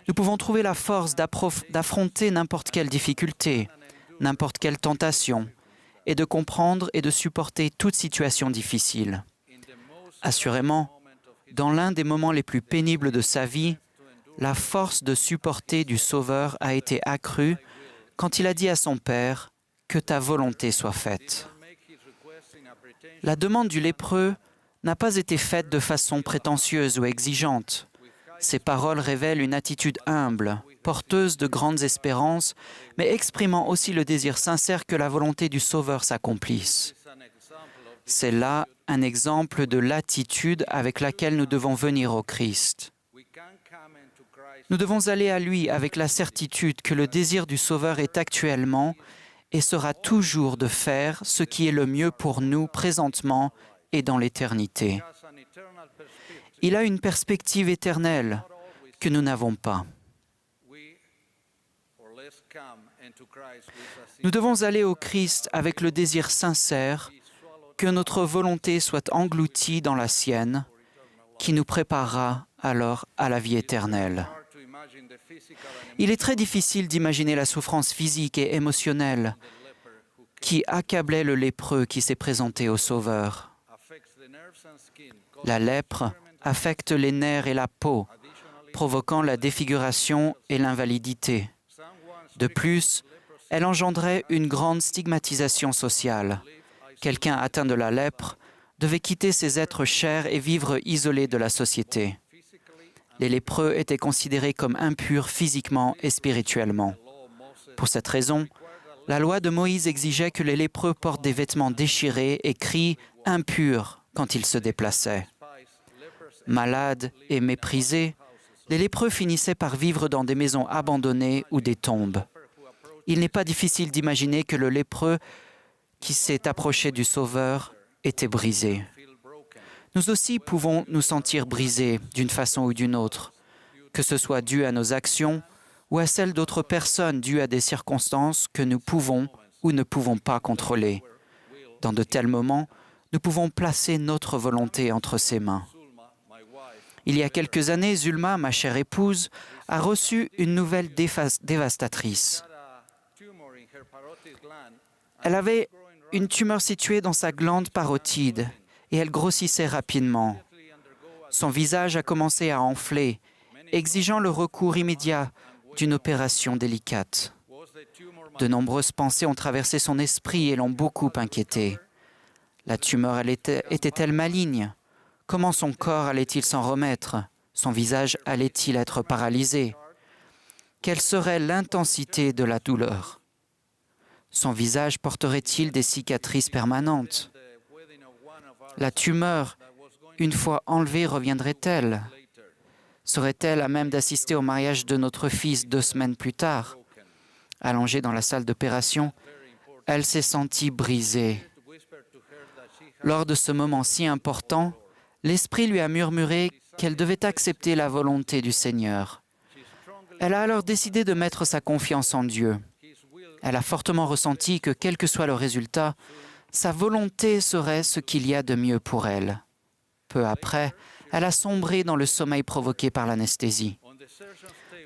Nous pouvons trouver la force d'affronter n'importe quelle difficulté, n'importe quelle tentation, et de comprendre et de supporter toute situation difficile. Assurément, dans l'un des moments les plus pénibles de sa vie, la force de supporter du Sauveur a été accrue quand il a dit à son Père « Que ta volonté soit faite ». La demande du lépreux n'a pas été faite de façon prétentieuse ou exigeante. Ses paroles révèlent une attitude humble, porteuse de grandes espérances, mais exprimant aussi le désir sincère que la volonté du Sauveur s'accomplisse. C'est là un exemple de l'attitude avec laquelle nous devons venir au Christ. Nous devons aller à lui avec la certitude que le désir du Sauveur est actuellement et sera toujours de faire ce qui est le mieux pour nous présentement et dans l'éternité. Il a une perspective éternelle que nous n'avons pas. Nous devons aller au Christ avec le désir sincère que notre volonté soit engloutie dans la sienne, qui nous préparera alors à la vie éternelle. Il est très difficile d'imaginer la souffrance physique et émotionnelle qui accablait le lépreux qui s'est présenté au Sauveur. La lèpre affecte les nerfs et la peau, provoquant la défiguration et l'invalidité. De plus, elle engendrait une grande stigmatisation sociale. Quelqu'un atteint de la lèpre devait quitter ses êtres chers et vivre isolé de la société. Les lépreux étaient considérés comme impurs physiquement et spirituellement. Pour cette raison, la loi de Moïse exigeait que les lépreux portent des vêtements déchirés et crient « impurs » quand ils se déplaçaient. Malades et méprisés, les lépreux finissaient par vivre dans des maisons abandonnées ou des tombes. Il n'est pas difficile d'imaginer que le lépreux qui s'est approché du Sauveur était brisé. Nous aussi pouvons nous sentir brisés d'une façon ou d'une autre, que ce soit dû à nos actions ou à celles d'autres personnes dues à des circonstances que nous pouvons ou ne pouvons pas contrôler. Dans de tels moments, nous pouvons placer notre volonté entre ses mains. Il y a quelques années, Zulma, ma chère épouse, a reçu une nouvelle dévastatrice. Elle avait une tumeur située dans sa glande parotide et elle grossissait rapidement. Son visage a commencé à enfler, exigeant le recours immédiat d'une opération délicate. De nombreuses pensées ont traversé son esprit et l'ont beaucoup inquiété. La tumeur était-elle maligne? Comment son corps allait-il s'en remettre? Son visage allait-il être paralysé? Quelle serait l'intensité de la douleur? Son visage porterait-il des cicatrices permanentes? La tumeur, une fois enlevée, reviendrait-elle? Serait-elle à même d'assister au mariage de notre fils 2 semaines plus tard? Allongée dans la salle d'opération, elle s'est sentie brisée. Lors de ce moment si important, l'Esprit lui a murmuré qu'elle devait accepter la volonté du Seigneur. Elle a alors décidé de mettre sa confiance en Dieu. Elle a fortement ressenti que, quel que soit le résultat, sa volonté serait ce qu'il y a de mieux pour elle. Peu après, elle a sombré dans le sommeil provoqué par l'anesthésie.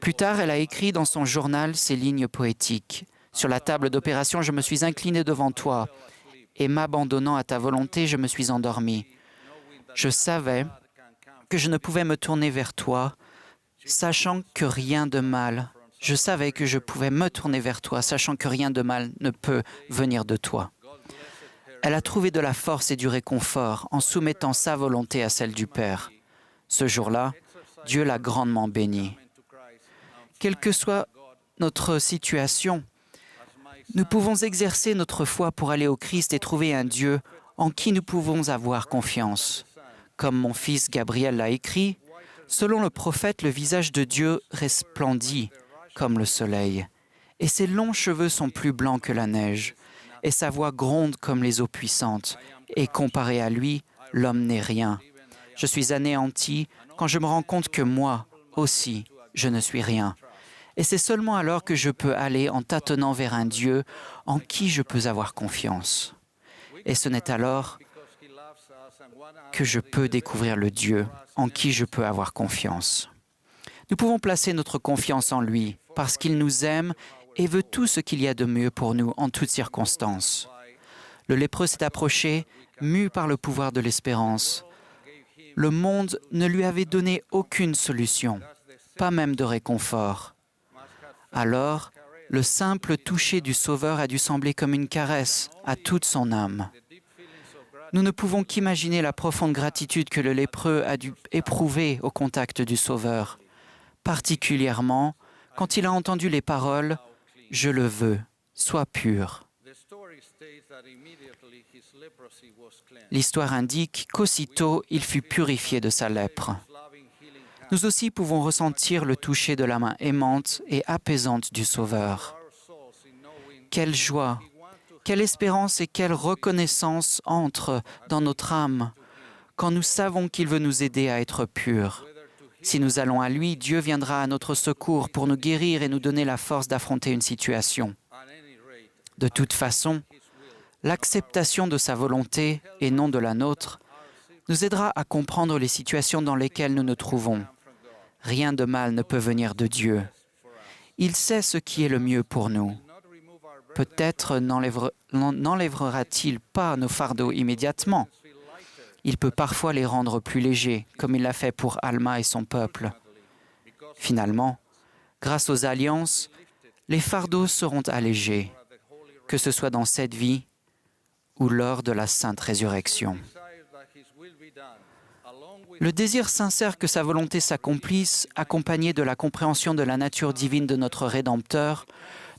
Plus tard, elle a écrit dans son journal ces lignes poétiques. « Sur la table d'opération, je me suis incliné devant toi, et m'abandonnant à ta volonté, je me suis endormi. Je savais que je ne pouvais me tourner vers toi, sachant que rien de mal. Je savais que je pouvais me tourner vers toi, sachant que rien de mal ne peut venir de toi. » Elle a trouvé de la force et du réconfort en soumettant sa volonté à celle du Père. Ce jour-là, Dieu l'a grandement bénie. Quelle que soit notre situation, nous pouvons exercer notre foi pour aller au Christ et trouver un Dieu en qui nous pouvons avoir confiance. Comme mon fils Gabriel l'a écrit, selon le prophète, le visage de Dieu resplendit comme le soleil, et ses longs cheveux sont plus blancs que la neige, et sa voix gronde comme les eaux puissantes, et comparé à lui, l'homme n'est rien. Je suis anéanti quand je me rends compte que moi aussi, je ne suis rien. Et c'est seulement alors que je peux aller en tâtonnant vers un Dieu en qui je peux avoir confiance. Et ce n'est alors que je peux découvrir le Dieu en qui je peux avoir confiance. Nous pouvons placer notre confiance en lui parce qu'il nous aime et veut tout ce qu'il y a de mieux pour nous en toutes circonstances. Le lépreux s'est approché, mu par le pouvoir de l'espérance. Le monde ne lui avait donné aucune solution, pas même de réconfort. Alors, le simple toucher du Sauveur a dû sembler comme une caresse à toute son âme. Nous ne pouvons qu'imaginer la profonde gratitude que le lépreux a dû éprouver au contact du Sauveur, particulièrement quand il a entendu les paroles « Je le veux, sois pur ». L'histoire indique qu'aussitôt il fut purifié de sa lèpre. Nous aussi pouvons ressentir le toucher de la main aimante et apaisante du Sauveur. Quelle joie, quelle espérance et quelle reconnaissance entrent dans notre âme quand nous savons qu'il veut nous aider à être purs, Si nous allons à lui, Dieu viendra à notre secours pour nous guérir et nous donner la force d'affronter une situation. De toute façon, l'acceptation de sa volonté et non de la nôtre nous aidera à comprendre les situations dans lesquelles nous nous trouvons. Rien de mal ne peut venir de Dieu. Il sait ce qui est le mieux pour nous. Peut-être n'enlèvera-t-il pas nos fardeaux immédiatement. Il peut parfois les rendre plus légers, comme il l'a fait pour Alma et son peuple. Finalement, grâce aux alliances, les fardeaux seront allégés, que ce soit dans cette vie ou lors de la sainte résurrection. Le désir sincère que sa volonté s'accomplisse, accompagné de la compréhension de la nature divine de notre Rédempteur,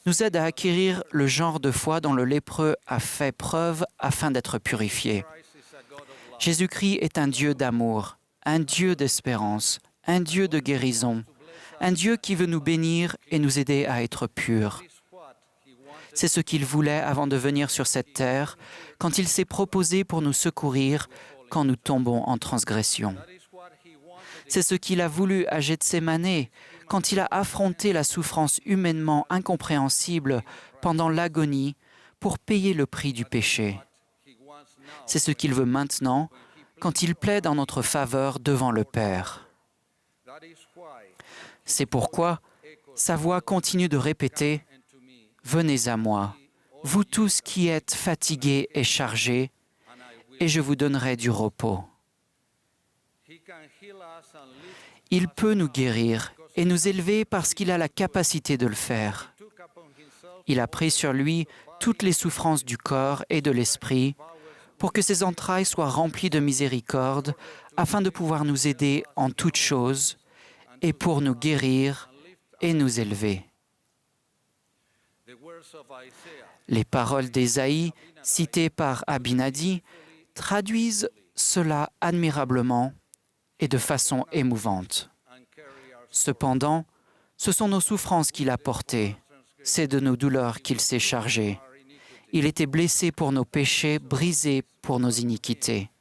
nous aide à acquérir le genre de foi dont le lépreux a fait preuve afin d'être purifié. Jésus-Christ est un Dieu d'amour, un Dieu d'espérance, un Dieu de guérison, un Dieu qui veut nous bénir et nous aider à être purs. C'est ce qu'il voulait avant de venir sur cette terre, quand il s'est proposé pour nous secourir quand nous tombons en transgression. C'est ce qu'il a voulu à Gethsémanée, quand il a affronté la souffrance humainement incompréhensible pendant l'agonie pour payer le prix du péché. C'est ce qu'il veut maintenant, quand il plaide en notre faveur devant le Père. C'est pourquoi sa voix continue de répéter « Venez à moi, vous tous qui êtes fatigués et chargés, et je vous donnerai du repos. » Il peut nous guérir et nous élever parce qu'il a la capacité de le faire. Il a pris sur lui toutes les souffrances du corps et de l'esprit pour que ses entrailles soient remplies de miséricorde afin de pouvoir nous aider en toutes choses et pour nous guérir et nous élever. Les paroles d'Ésaïe, citées par Abinadi, traduisent cela admirablement et de façon émouvante. Cependant, ce sont nos souffrances qu'il a portées, c'est de nos douleurs qu'il s'est chargé. Il était blessé pour nos péchés, brisé pour nos iniquités.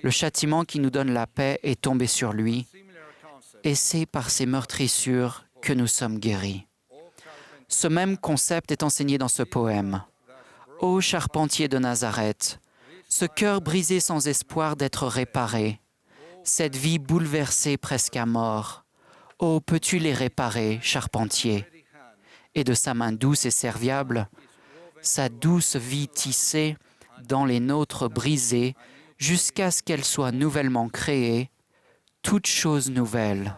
Le châtiment qui nous donne la paix est tombé sur lui, et c'est par ses meurtrissures que nous sommes guéris. Ce même concept est enseigné dans ce poème. Ô charpentier de Nazareth, ce cœur brisé sans espoir d'être réparé, cette vie bouleversée presque à mort, ô peux-tu les réparer, charpentier? Et de sa main douce et serviable, sa douce vie tissée dans les nôtres brisées, jusqu'à ce qu'elle soit nouvellement créée, toute chose nouvelle.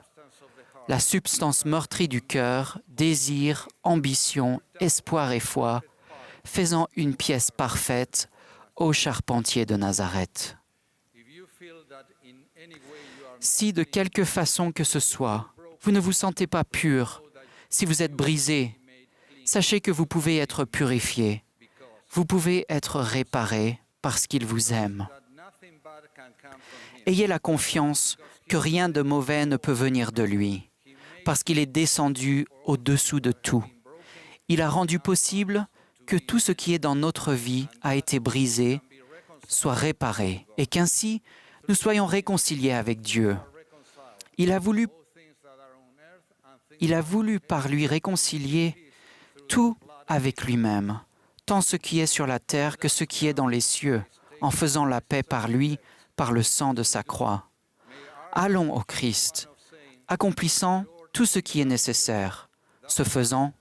La substance meurtrie du cœur, désir, ambition, espoir et foi, faisant une pièce parfaite, ô charpentier de Nazareth. Si de quelque façon que ce soit, vous ne vous sentez pas pur, si vous êtes brisé, sachez que vous pouvez être purifié, vous pouvez être réparé parce qu'il vous aime. Ayez la confiance que rien de mauvais ne peut venir de lui, parce qu'il est descendu au-dessous de tout. Il a rendu possible que tout ce qui est dans notre vie a été brisé, soit réparé, et qu'ainsi nous soyons réconciliés avec Dieu. Il a voulu par lui réconcilier tout avec lui-même, tant ce qui est sur la terre que ce qui est dans les cieux, en faisant la paix par lui, par le sang de sa croix. Allons au Christ, accomplissant tout ce qui est nécessaire. Ce faisant,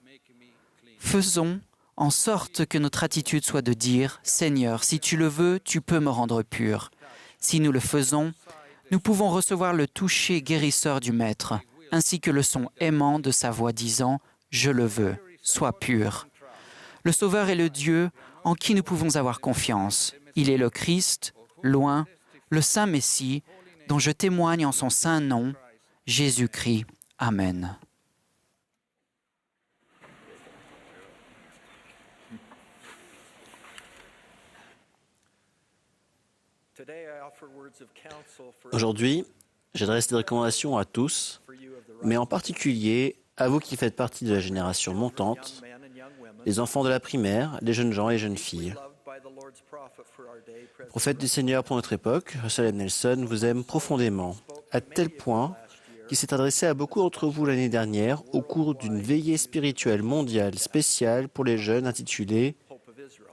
faisons en sorte que notre attitude soit de dire « Seigneur, si tu le veux, tu peux me rendre pur. » Si nous le faisons, nous pouvons recevoir le toucher guérisseur du Maître, ainsi que le son aimant de sa voix disant « Je le veux, sois pur. » Le Sauveur est le Dieu en qui nous pouvons avoir confiance. Il est le Christ, loin, le Saint Messie, dont je témoigne en son saint nom, Jésus-Christ. Amen. Aujourd'hui, j'adresse des recommandations à tous, mais en particulier à vous qui faites partie de la génération montante, les enfants de la primaire, les jeunes gens et jeunes filles. Prophète du Seigneur pour notre époque, Russell M. Nelson vous aime profondément, à tel point qui s'est adressé à beaucoup d'entre vous l'année dernière au cours d'une veillée spirituelle mondiale spéciale pour les jeunes intitulée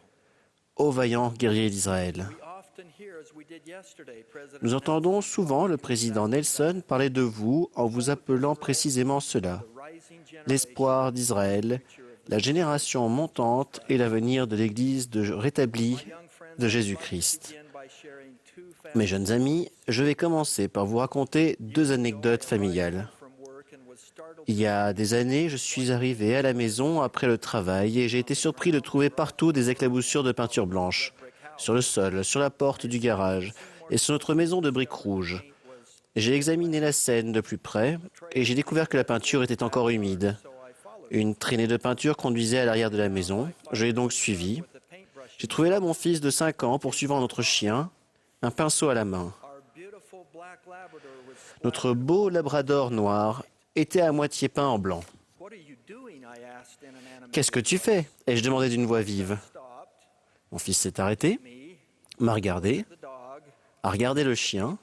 « Ô vaillants guerriers d'Israël ». Nous entendons souvent le président Nelson parler de vous en vous appelant précisément cela, l'espoir d'Israël, la génération montante et l'avenir de l'Église rétablie de Jésus-Christ. Mes jeunes amis, je vais commencer par vous raconter 2 anecdotes familiales. Il y a des années, je suis arrivé à la maison après le travail et j'ai été surpris de trouver partout des éclaboussures de peinture blanche, sur le sol, sur la porte du garage et sur notre maison de briques rouges. J'ai examiné la scène de plus près et j'ai découvert que la peinture était encore humide. Une traînée de peinture conduisait à l'arrière de la maison. Je l'ai donc suivi. J'ai trouvé là mon fils de 5 ans poursuivant notre chien, un pinceau à la main. Notre beau labrador noir était à moitié peint en blanc. « Qu'est-ce que tu fais » ai-je demandé d'une voix vive. Mon fils s'est arrêté, m'a regardé, a regardé le chien,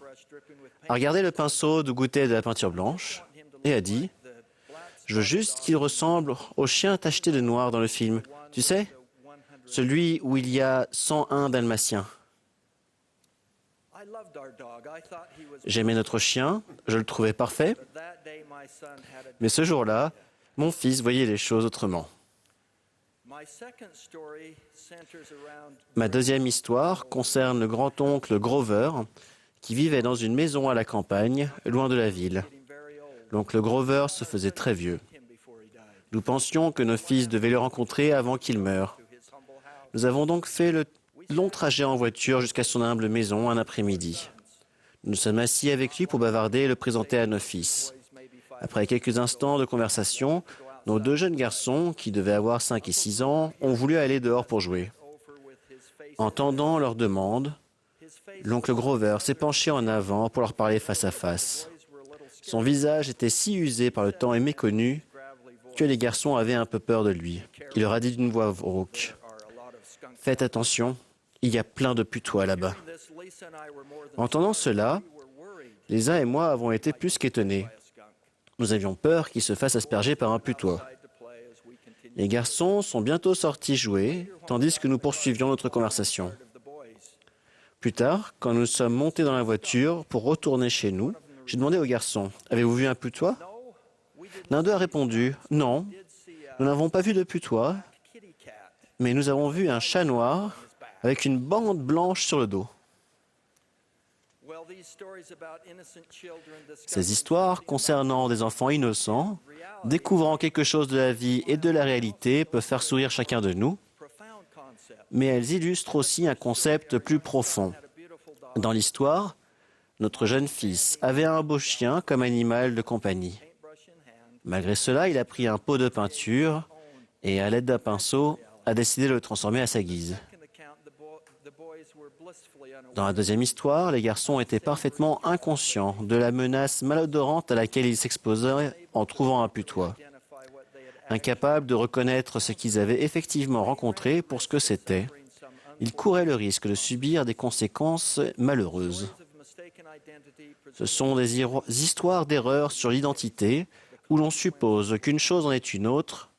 a regardé le pinceau d'où goûtait de la peinture blanche et a dit « Je veux juste qu'il ressemble au chien tacheté de noir dans le film. Tu sais, celui où il y a 101 dalmatiens. » J'aimais notre chien, je le trouvais parfait, mais ce jour-là, mon fils voyait les choses autrement. Ma deuxième histoire concerne le grand-oncle Grover, qui vivait dans une maison à la campagne, loin de la ville. L'oncle Grover se faisait très vieux. Nous pensions que nos fils devaient le rencontrer avant qu'il meure. Nous avons donc fait le long trajet en voiture jusqu'à son humble maison un après-midi. Nous nous sommes assis avec lui pour bavarder et le présenter à nos fils. Après quelques instants de conversation, nos 2 jeunes garçons, qui devaient avoir 5 et 6 ans, ont voulu aller dehors pour jouer. Entendant leur demande, l'oncle Grover s'est penché en avant pour leur parler face à face. Son visage était si usé par le temps et méconnu que les garçons avaient un peu peur de lui. Il leur a dit d'une voix rauque « Faites attention, il y a plein de putois là-bas. » Entendant cela, les uns et moi avons été plus qu'étonnés. Nous avions peur qu'il se fasse asperger par un putois. Les garçons sont bientôt sortis jouer, tandis que nous poursuivions notre conversation. Plus tard, quand nous sommes montés dans la voiture pour retourner chez nous, j'ai demandé aux garçons « Avez-vous vu un putois ?» L'un d'eux a répondu « Non, nous n'avons pas vu de putois, mais nous avons vu un chat noir avec une bande blanche sur le dos. » Ces histoires concernant des enfants innocents, découvrant quelque chose de la vie et de la réalité, peuvent faire sourire chacun de nous, mais elles illustrent aussi un concept plus profond. Dans l'histoire, notre jeune fils avait un beau chien comme animal de compagnie. Malgré cela, il a pris un pot de peinture et, à l'aide d'un pinceau, a décidé de le transformer à sa guise. Dans la deuxième histoire, les garçons étaient parfaitement inconscients de la menace malodorante à laquelle ils s'exposaient en trouvant un putois. Incapables de reconnaître ce qu'ils avaient effectivement rencontré pour ce que c'était, ils couraient le risque de subir des conséquences malheureuses. Ce sont des histoires d'erreurs sur l'identité où l'on suppose qu'une chose en est une autre.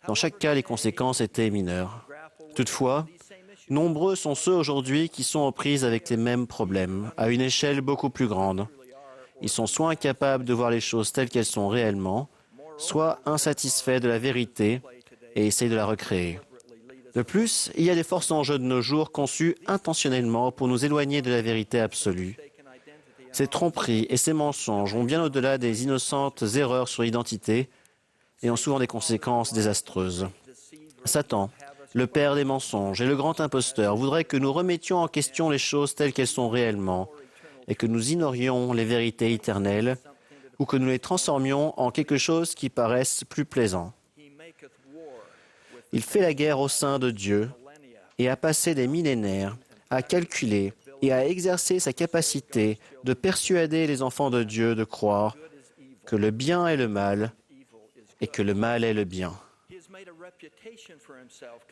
Dans chaque cas, les conséquences étaient mineures. Toutefois, nombreux sont ceux aujourd'hui qui sont aux prises avec les mêmes problèmes, à une échelle beaucoup plus grande. Ils sont soit incapables de voir les choses telles qu'elles sont réellement, soit insatisfaits de la vérité et essayent de la recréer. De plus, il y a des forces en jeu de nos jours conçues intentionnellement pour nous éloigner de la vérité absolue. Ces tromperies et ces mensonges vont bien au-delà des innocentes erreurs sur l'identité et ont souvent des conséquences désastreuses. Satan, le père des mensonges et le grand imposteur, voudrait que nous remettions en question les choses telles qu'elles sont réellement et que nous ignorions les vérités éternelles ou que nous les transformions en quelque chose qui paraisse plus plaisant. Il fait la guerre au sein de Dieu et a passé des millénaires à calculer et à exercer sa capacité de persuader les enfants de Dieu de croire que le bien est le mal et que le mal est le bien.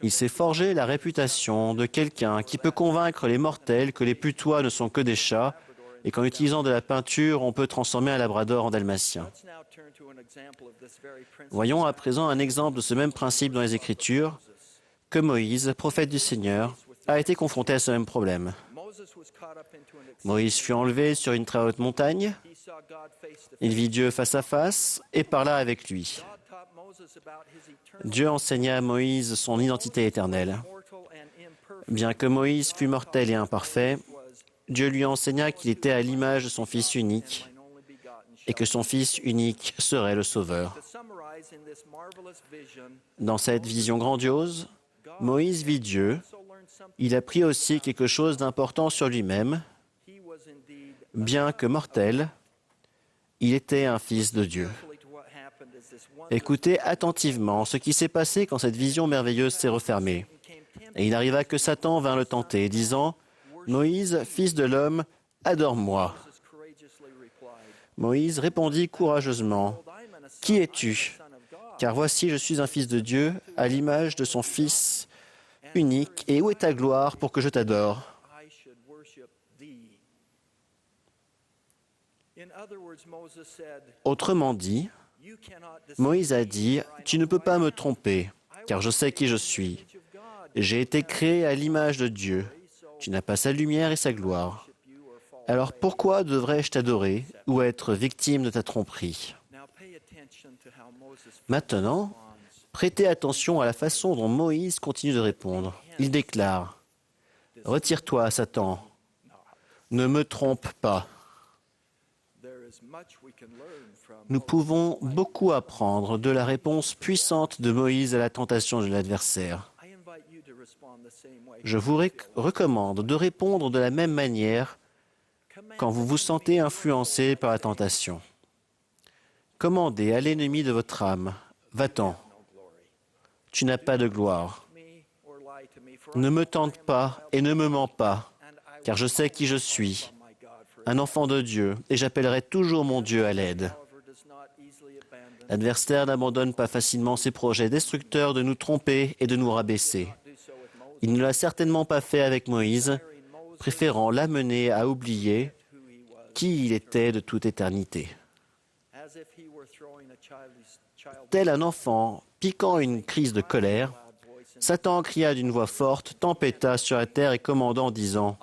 Il s'est forgé la réputation de quelqu'un qui peut convaincre les mortels que les putois ne sont que des chats et qu'en utilisant de la peinture, on peut transformer un labrador en dalmatien. Voyons à présent un exemple de ce même principe dans les Écritures, que Moïse, prophète du Seigneur, a été confronté à ce même problème. Moïse fut enlevé sur une très haute montagne, il vit Dieu face à face et parla avec lui. Dieu enseigna à Moïse son identité éternelle. Bien que Moïse fût mortel et imparfait, Dieu lui enseigna qu'il était à l'image de son Fils unique et que son Fils unique serait le Sauveur. Dans cette vision grandiose, Moïse vit Dieu. Il apprit aussi quelque chose d'important sur lui-même. Bien que mortel, il était un fils de Dieu. Écoutez attentivement ce qui s'est passé quand cette vision merveilleuse s'est refermée. Et il arriva que Satan vint le tenter, disant, « Moïse, fils de l'homme, adore-moi. » Moïse répondit courageusement, « Qui es-tu? Car voici, je suis un fils de Dieu, à l'image de son Fils unique, et où est ta gloire pour que je t'adore? » Autrement dit, Moïse a dit, « Tu ne peux pas me tromper, car je sais qui je suis. J'ai été créé à l'image de Dieu. Tu n'as pas sa lumière et sa gloire. Alors pourquoi devrais-je t'adorer ou être victime de ta tromperie? » Maintenant, prêtez attention à la façon dont Moïse continue de répondre. Il déclare, « Retire-toi, Satan. Ne me trompe pas. » Nous pouvons beaucoup apprendre de la réponse puissante de Moïse à la tentation de l'adversaire. Je vous recommande de répondre de la même manière quand vous vous sentez influencé par la tentation. Commandez à l'ennemi de votre âme, « Va-t'en, tu n'as pas de gloire. Ne me tente pas et ne me mens pas, car je sais qui je suis, un enfant de Dieu, et j'appellerai toujours mon Dieu à l'aide. » L'adversaire n'abandonne pas facilement ses projets destructeurs de nous tromper et de nous rabaisser. Il ne l'a certainement pas fait avec Moïse, préférant l'amener à oublier qui il était de toute éternité. Tel un enfant piquant une crise de colère, Satan cria d'une voix forte, tempêta sur la terre et commanda en disant,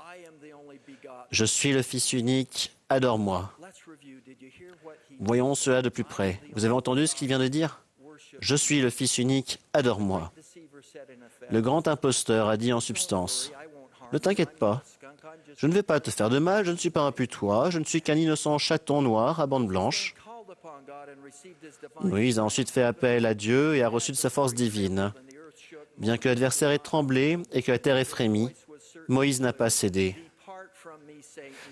« Je suis le Fils unique, adore-moi. » Voyons cela de plus près. Vous avez entendu ce qu'il vient de dire? « Je suis le Fils unique, adore-moi. » Le grand imposteur a dit en substance, « Ne t'inquiète pas, je ne vais pas te faire de mal, je ne suis pas un putois, je ne suis qu'un innocent chaton noir à bande blanche. » Moïse a ensuite fait appel à Dieu et a reçu de sa force divine. Bien que l'adversaire ait tremblé et que la terre ait frémi, Moïse n'a pas cédé.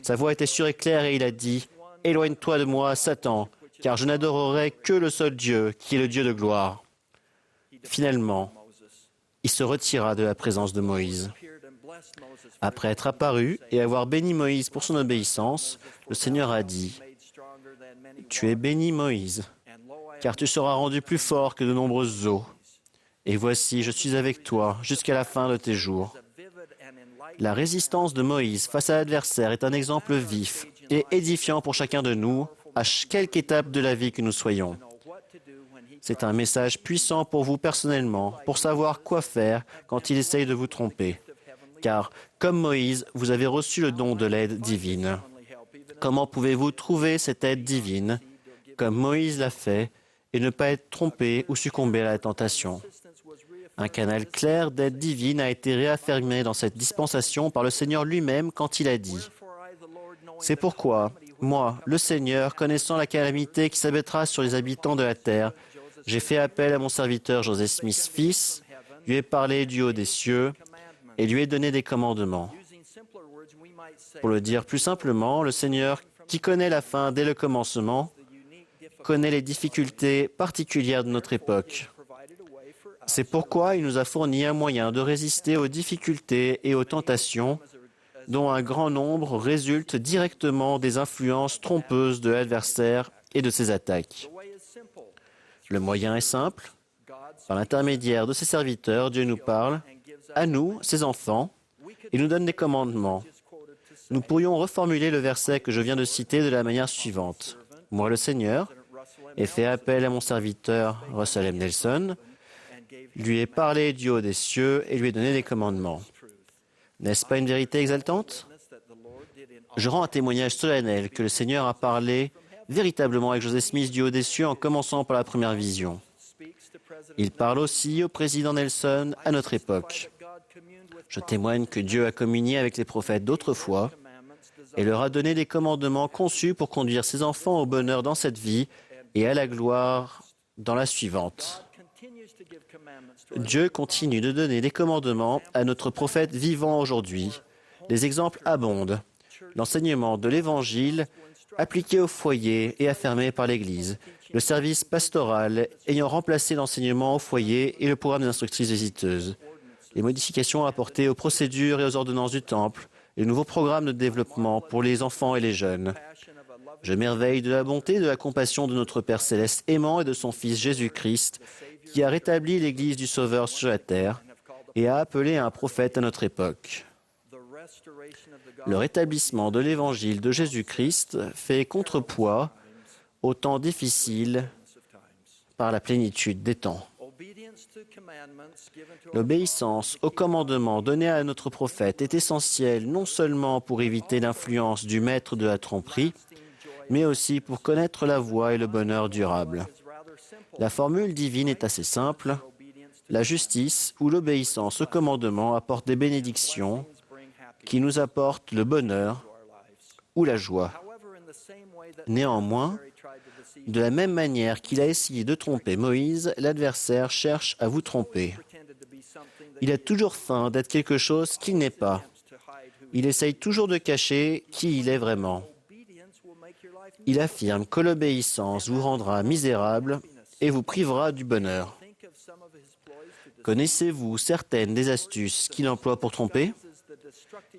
Sa voix était sûre et claire et il a dit, « Éloigne-toi de moi, Satan, car je n'adorerai que le seul Dieu, qui est le Dieu de gloire. » Finalement, il se retira de la présence de Moïse. Après être apparu et avoir béni Moïse pour son obéissance, le Seigneur a dit, « Tu es béni, Moïse, car tu seras rendu plus fort que de nombreuses eaux. Et voici, je suis avec toi jusqu'à la fin de tes jours. » La résistance de Moïse face à l'adversaire est un exemple vif et édifiant pour chacun de nous, à quelque étape de la vie que nous soyons. C'est un message puissant pour vous personnellement, pour savoir quoi faire quand il essaye de vous tromper. Car, comme Moïse, vous avez reçu le don de l'aide divine. Comment pouvez-vous trouver cette aide divine, comme Moïse l'a fait, et ne pas être trompé ou succomber à la tentation? Un canal clair d'aide divine a été réaffirmé dans cette dispensation par le Seigneur lui-même quand il a dit « C'est pourquoi, moi, le Seigneur, connaissant la calamité qui s'abattra sur les habitants de la terre, j'ai fait appel à mon serviteur Joseph Smith fils, lui ai parlé du haut des cieux et lui ai donné des commandements. » Pour le dire plus simplement, le Seigneur, qui connaît la fin dès le commencement, connaît les difficultés particulières de notre époque. C'est pourquoi il nous a fourni un moyen de résister aux difficultés et aux tentations dont un grand nombre résulte directement des influences trompeuses de l'adversaire et de ses attaques. Le moyen est simple. Par l'intermédiaire de ses serviteurs, Dieu nous parle, à nous, ses enfants, et nous donne des commandements. Nous pourrions reformuler le verset que je viens de citer de la manière suivante. Moi, le Seigneur, ai fait appel à mon serviteur Russell M. Nelson, lui ai parlé du haut des cieux et lui ai donné des commandements. N'est-ce pas une vérité exaltante? Je rends un témoignage solennel que le Seigneur a parlé véritablement avec Joseph Smith du haut des cieux en commençant par la première vision. Il parle aussi au président Nelson à notre époque. Je témoigne que Dieu a communié avec les prophètes d'autrefois et leur a donné des commandements conçus pour conduire ses enfants au bonheur dans cette vie et à la gloire dans la suivante. Dieu continue de donner des commandements à notre prophète vivant aujourd'hui. Les exemples abondent. L'enseignement de l'Évangile appliqué au foyer et affirmé par l'Église. Le service pastoral ayant remplacé l'enseignement au foyer et le programme des instructrices visiteuses. Les modifications apportées aux procédures et aux ordonnances du Temple. Les nouveaux programmes de développement pour les enfants et les jeunes. Je m'émerveille de la bonté et de la compassion de notre Père céleste aimant et de son Fils Jésus-Christ, qui a rétabli l'Église du Sauveur sur la terre et a appelé un prophète à notre époque. Le rétablissement de l'Évangile de Jésus-Christ fait contrepoids aux temps difficiles par la plénitude des temps. L'obéissance aux commandements donnés à notre prophète est essentielle non seulement pour éviter l'influence du maître de la tromperie, mais aussi pour connaître la voie et le bonheur durable. La formule divine est assez simple. La justice ou l'obéissance aux commandements apportent des bénédictions qui nous apportent le bonheur ou la joie. Néanmoins, de la même manière qu'il a essayé de tromper Moïse, l'adversaire cherche à vous tromper. Il a toujours faim d'être quelque chose qu'il n'est pas. Il essaye toujours de cacher qui il est vraiment. Il affirme que l'obéissance vous rendra misérable et vous privera du bonheur. Connaissez-vous certaines des astuces qu'il emploie pour tromper?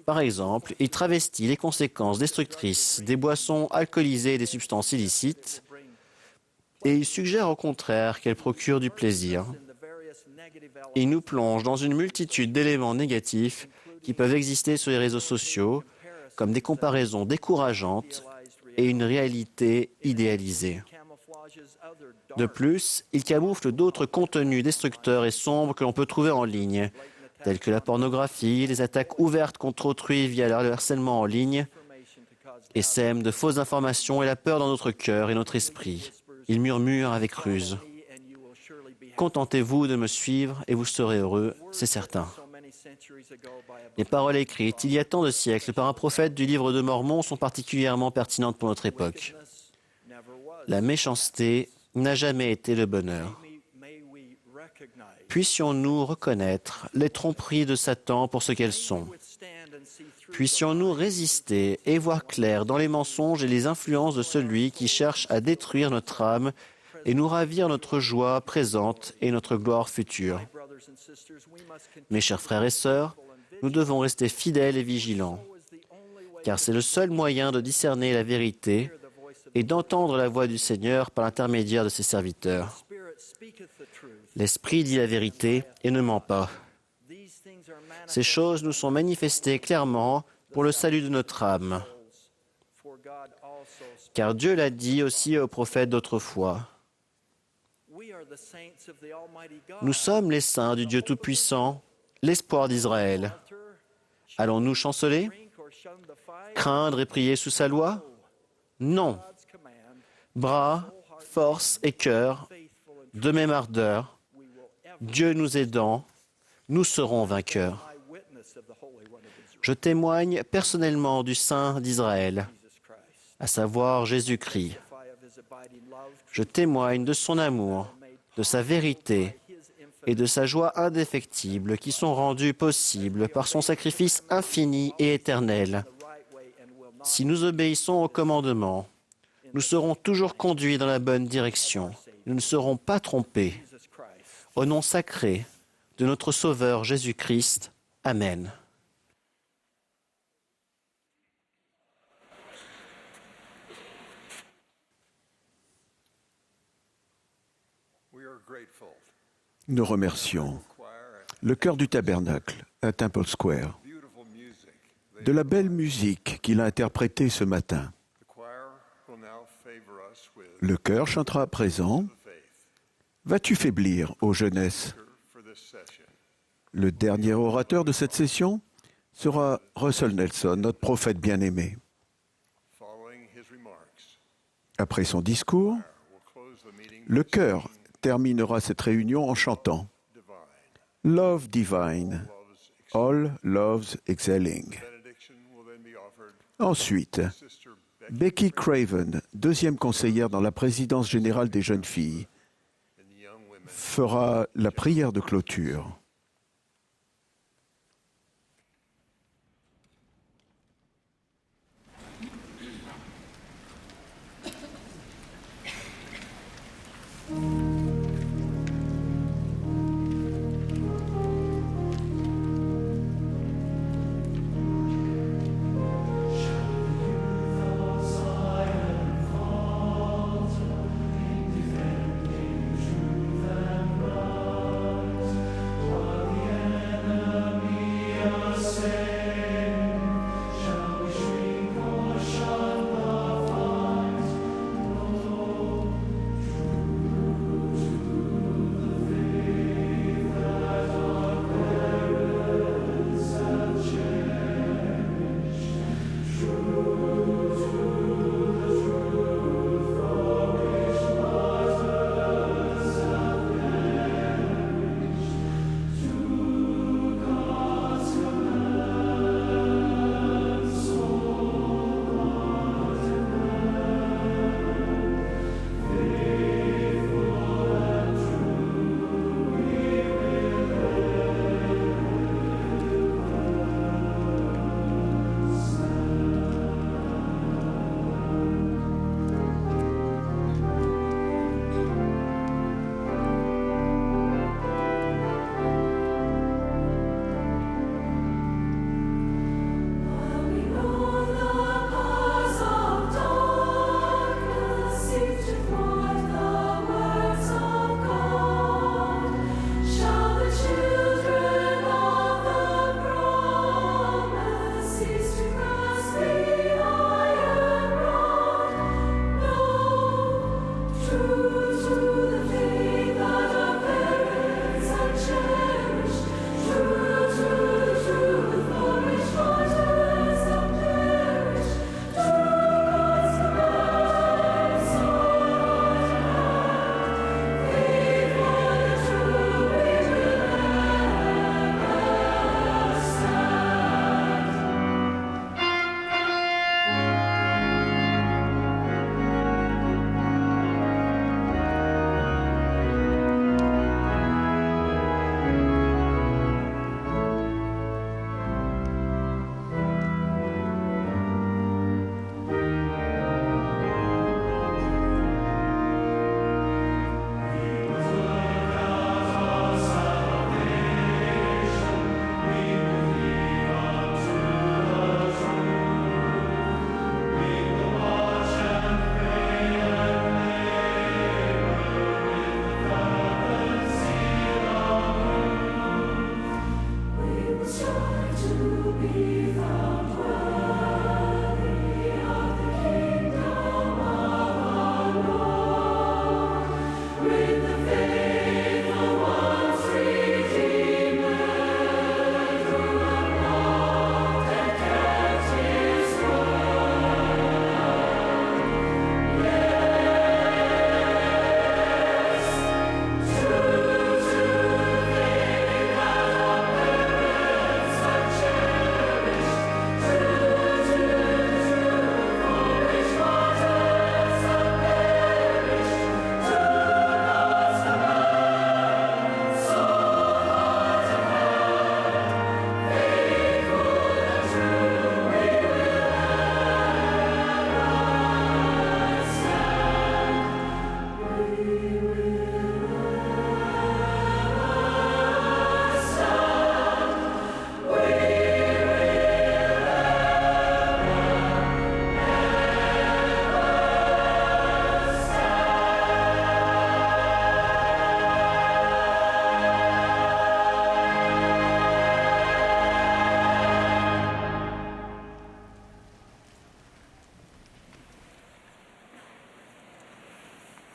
Par exemple, il travestit les conséquences destructrices des boissons alcoolisées et des substances illicites et il suggère au contraire qu'elles procurent du plaisir. Il nous plonge dans une multitude d'éléments négatifs qui peuvent exister sur les réseaux sociaux, comme des comparaisons décourageantes et une réalité idéalisée. De plus, il camoufle d'autres contenus destructeurs et sombres que l'on peut trouver en ligne, tels que la pornographie, les attaques ouvertes contre autrui via le harcèlement en ligne, et sème de fausses informations et la peur dans notre cœur et notre esprit. Il murmure avec ruse. Contentez-vous de me suivre et vous serez heureux, c'est certain. Les paroles écrites il y a tant de siècles par un prophète du livre de Mormon sont particulièrement pertinentes pour notre époque. La méchanceté n'a jamais été le bonheur. Puissions-nous reconnaître les tromperies de Satan pour ce qu'elles sont. Puissions-nous résister et voir clair dans les mensonges et les influences de celui qui cherche à détruire notre âme et nous ravir notre joie présente et notre gloire future. Mes chers frères et sœurs, nous devons rester fidèles et vigilants, car c'est le seul moyen de discerner la vérité et d'entendre la voix du Seigneur par l'intermédiaire de ses serviteurs. L'Esprit dit la vérité et ne ment pas. Ces choses nous sont manifestées clairement pour le salut de notre âme. Car Dieu l'a dit aussi aux prophètes d'autrefois. Nous sommes les saints du Dieu Tout-Puissant, l'espoir d'Israël. Allons-nous chanceler? Craindre et prier sous sa loi? Non. Bras, force et cœur, de même ardeur, Dieu nous aidant, nous serons vainqueurs. Je témoigne personnellement du Saint d'Israël, à savoir Jésus-Christ. Je témoigne de son amour, de sa vérité et de sa joie indéfectible qui sont rendues possibles par son sacrifice infini et éternel. Si nous obéissons aux commandements, nous serons toujours conduits dans la bonne direction. Nous ne serons pas trompés. Au nom sacré de notre Sauveur Jésus-Christ. Amen. Nous remercions le chœur du tabernacle à Temple Square de la belle musique qu'il a interprétée ce matin. Le chœur chantera à présent « Vas-tu faiblir, ô jeunesse ?» Le dernier orateur de cette session sera Russell Nelson, notre prophète bien-aimé. Après son discours, le chœur terminera cette réunion en chantant « Love Divine, All Loves Exhaling ». Ensuite, Becky Craven, deuxième conseillère dans la présidence générale des jeunes filles, fera la prière de clôture. All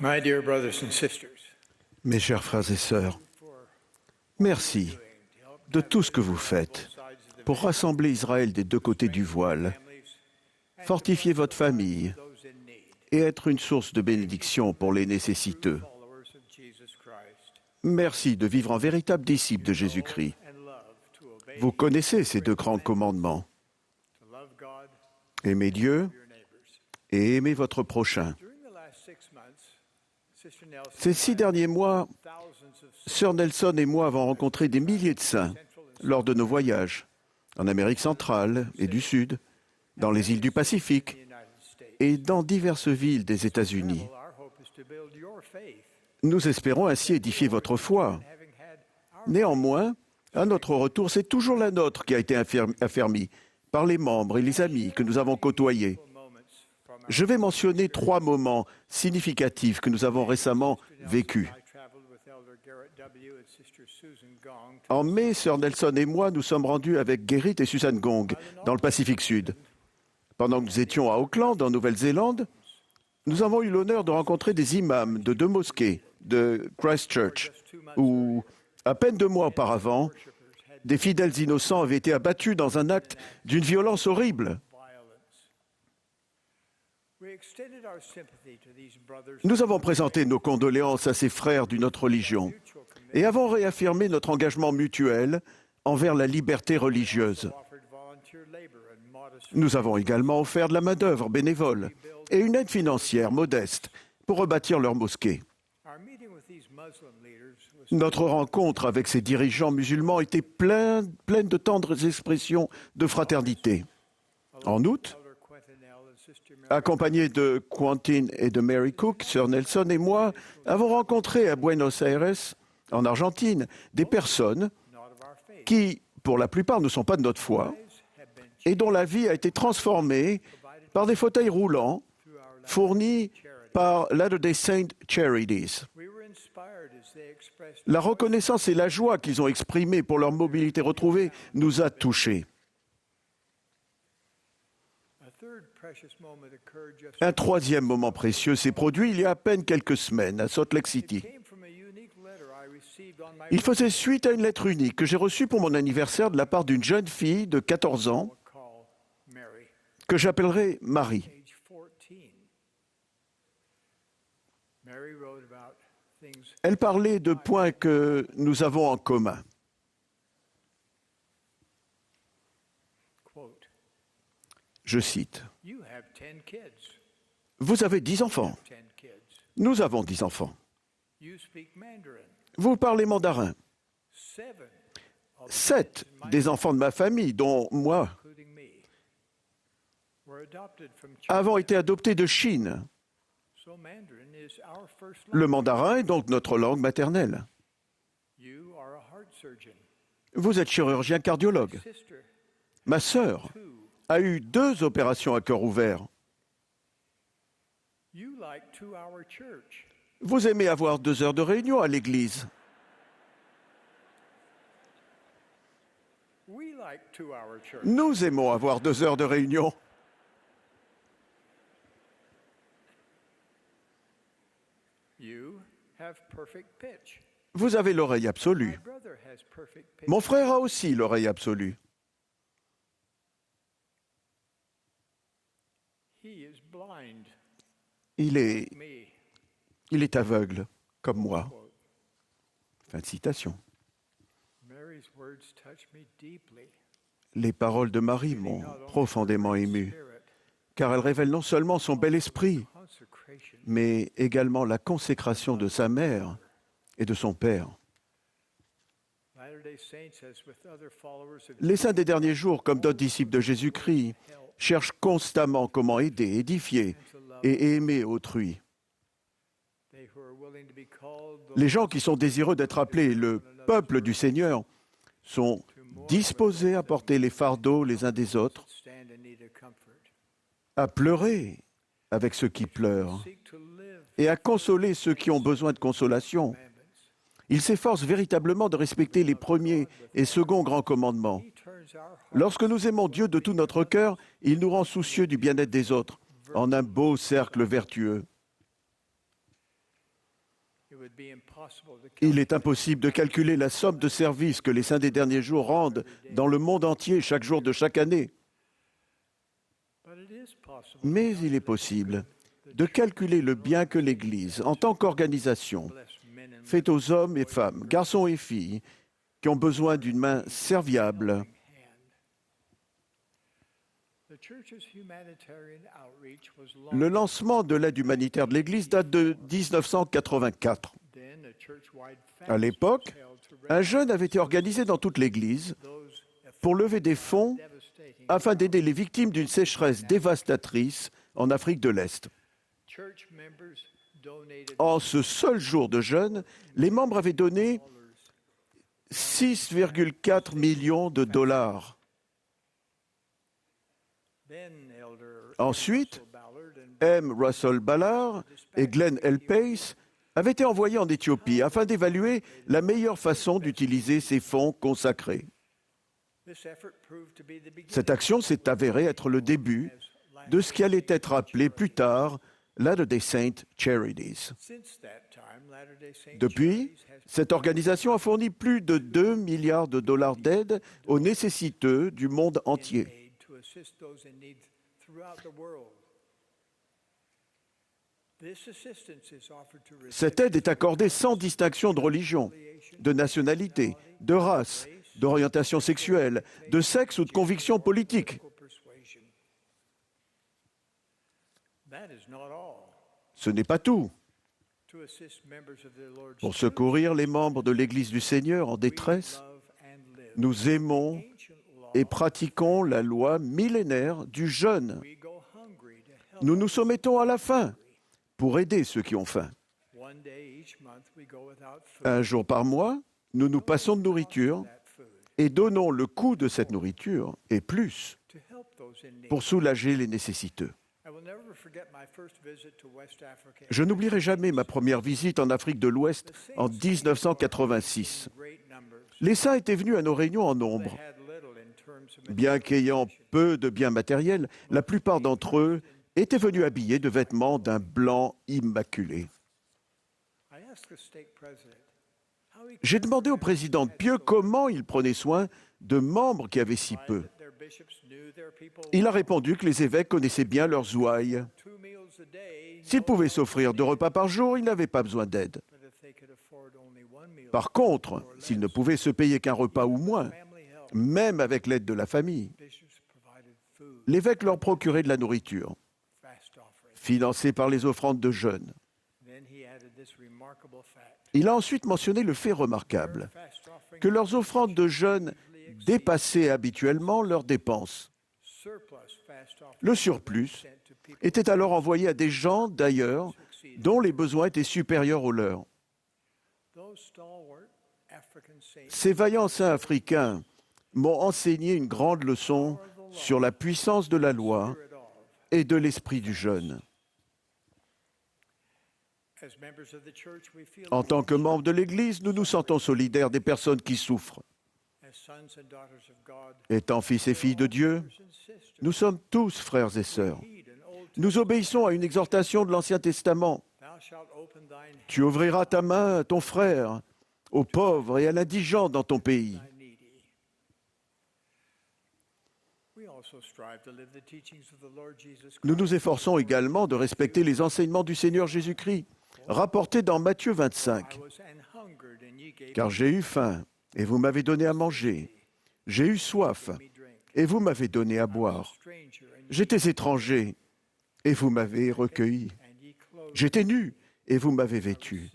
My dear brothers and sisters, Mes chers frères et sœurs, merci de tout ce que vous faites pour rassembler Israël des deux côtés du voile, fortifier votre famille et être une source de bénédiction pour les nécessiteux. Merci de vivre en véritable disciple de Jésus-Christ. Vous connaissez ces deux grands commandements. Aimez Dieu et aimez votre prochain. Ces 6 derniers mois, Sœur Nelson et moi avons rencontré des milliers de saints lors de nos voyages en Amérique centrale et du Sud, dans les îles du Pacifique et dans diverses villes des États-Unis. Nous espérons ainsi édifier votre foi. Néanmoins, à notre retour, c'est toujours la nôtre qui a été affermie par les membres et les amis que nous avons côtoyés. Je vais mentionner 3 moments significatifs que nous avons récemment vécus. En mai, Sœur Nelson et moi nous sommes rendus avec Gerrit et Susan Gong dans le Pacifique Sud. Pendant que nous étions à Auckland, en Nouvelle-Zélande, nous avons eu l'honneur de rencontrer des imams de 2 mosquées de Christchurch, où, à peine 2 mois auparavant, des fidèles innocents avaient été abattus dans un acte d'une violence horrible. Nous avons présenté nos condoléances à ces frères d'une autre religion et avons réaffirmé notre engagement mutuel envers la liberté religieuse. Nous avons également offert de la main-d'œuvre bénévole et une aide financière modeste pour rebâtir leur mosquée. Notre rencontre avec ces dirigeants musulmans était pleine de tendres expressions de fraternité. En août, accompagnés de Quentin et de Mary Cook, Sœur Nelson et moi avons rencontré à Buenos Aires, en Argentine, des personnes qui, pour la plupart, ne sont pas de notre foi et dont la vie a été transformée par des fauteuils roulants fournis par Latter-day Saint Charities. La reconnaissance et la joie qu'ils ont exprimées pour leur mobilité retrouvée nous a touchés. Un 3e moment précieux s'est produit il y a à peine quelques semaines à Salt Lake City. Il faisait suite à une lettre unique que j'ai reçue pour mon anniversaire de la part d'une jeune fille de 14 ans que j'appellerai Marie. Elle parlait de points que nous avons en commun. Je cite, « Vous avez 10 enfants. Nous avons 10 enfants. Vous parlez mandarin. 7 des enfants de ma famille, dont moi, avons été adoptés de Chine. Le mandarin est donc notre langue maternelle. Vous êtes chirurgien cardiologue. Ma sœur a eu 2 opérations à cœur ouvert. Vous aimez avoir 2 heures de réunion à l'église. Nous aimons avoir 2 heures de réunion. Vous avez l'oreille absolue. Mon frère a aussi l'oreille absolue. Il est aveugle, comme moi. Fin de citation. Les paroles de Marie m'ont profondément ému, car elles révèlent non seulement son bel esprit, mais également la consécration de sa mère et de son père. Les saints des derniers jours, comme d'autres disciples de Jésus-Christ, cherchent constamment comment aider, édifier et aimer autrui. Les gens qui sont désireux d'être appelés le peuple du Seigneur sont disposés à porter les fardeaux les uns des autres, à pleurer avec ceux qui pleurent et à consoler ceux qui ont besoin de consolation. Ils s'efforcent véritablement de respecter les premiers et seconds grands commandements. Lorsque nous aimons Dieu de tout notre cœur, il nous rend soucieux du bien-être des autres, en un beau cercle vertueux. Il est impossible de calculer la somme de services que les saints des derniers jours rendent dans le monde entier chaque jour de chaque année. Mais il est possible de calculer le bien que l'Église, en tant qu'organisation, fait aux hommes et femmes, garçons et filles, qui ont besoin d'une main serviable. Le lancement de l'aide humanitaire de l'Église date de 1984. À l'époque, un jeûne avait été organisé dans toute l'Église pour lever des fonds afin d'aider les victimes d'une sécheresse dévastatrice en Afrique de l'Est. En ce seul jour de jeûne, les membres avaient donné 6,4 millions de dollars. Ensuite, M. Russell Ballard et Glenn L. Pace avaient été envoyés en Éthiopie afin d'évaluer la meilleure façon d'utiliser ces fonds consacrés. Cette action s'est avérée être le début de ce qui allait être appelé plus tard Latter-day Saint Charities. Depuis, cette organisation a fourni plus de 2 milliards de dollars d'aide aux nécessiteux du monde entier. Cette aide est accordée sans distinction de religion, de nationalité, de race, d'orientation sexuelle, de sexe ou de conviction politique. Ce n'est pas tout. Pour secourir les membres de l'Église du Seigneur en détresse, nous aimons et pratiquons la loi millénaire du jeûne. Nous nous soumettons à la faim pour aider ceux qui ont faim. Un jour par mois, nous nous passons de nourriture et donnons le coût de cette nourriture et plus pour soulager les nécessiteux. Je n'oublierai jamais ma première visite en Afrique de l'Ouest en 1986. Les saints étaient venus à nos réunions en nombre. Bien qu'ayant peu de biens matériels, la plupart d'entre eux étaient venus habillés de vêtements d'un blanc immaculé. J'ai demandé au président de Pieux comment il prenait soin de membres qui avaient si peu. Il a répondu que les évêques connaissaient bien leurs ouailles. S'ils pouvaient s'offrir 2 repas par jour, ils n'avaient pas besoin d'aide. Par contre, s'ils ne pouvaient se payer qu'un repas ou moins, même avec l'aide de la famille, l'évêque leur procurait de la nourriture, financée par les offrandes de jeûne. Il a ensuite mentionné le fait remarquable que leurs offrandes de jeûne dépassaient habituellement leurs dépenses. Le surplus était alors envoyé à des gens d'ailleurs dont les besoins étaient supérieurs aux leurs. Ces vaillants saints africains m'ont enseigné une grande leçon sur la puissance de la loi et de l'esprit du jeûne. En tant que membres de l'Église, nous nous sentons solidaires des personnes qui souffrent. Étant fils et filles de Dieu, nous sommes tous frères et sœurs. Nous obéissons à une exhortation de l'Ancien Testament. Tu ouvriras ta main à ton frère, aux pauvres et à l'indigent dans ton pays. Nous nous efforçons également de respecter les enseignements du Seigneur Jésus-Christ, rapportés dans Matthieu 25. Car j'ai eu faim, et vous m'avez donné à manger. J'ai eu soif, et vous m'avez donné à boire. J'étais étranger, et vous m'avez recueilli. J'étais nu, et vous m'avez vêtu.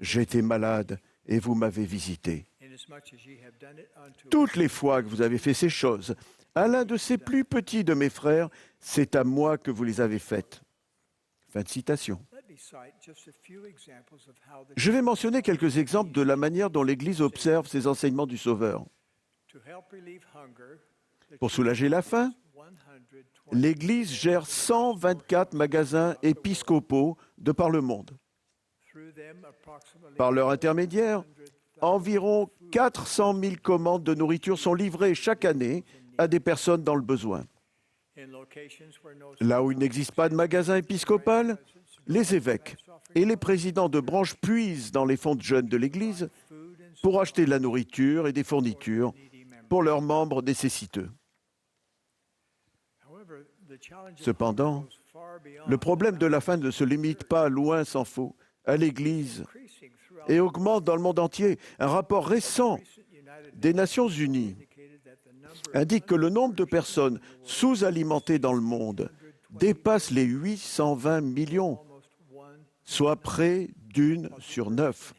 J'étais malade, et vous m'avez visité. Toutes les fois que vous avez fait ces choses, à l'un de ces plus petits de mes frères, c'est à moi que vous les avez faites. Fin de citation. Je vais mentionner quelques exemples de la manière dont l'Église observe ces enseignements du Sauveur. Pour soulager la faim, l'Église gère 124 magasins épiscopaux de par le monde. Par leur intermédiaire, environ 400 000 commandes de nourriture sont livrées chaque année à des personnes dans le besoin. Là où il n'existe pas de magasin épiscopal, les évêques et les présidents de branches puisent dans les fonds de jeunes de l'Église pour acheter de la nourriture et des fournitures pour leurs membres nécessiteux. Cependant, le problème de la faim ne se limite pas, loin s'en faut, à l'Église et augmente dans le monde entier. Un rapport récent des Nations Unies indique que le nombre de personnes sous-alimentées dans le monde dépasse les 820 millions, soit près d'une sur 9.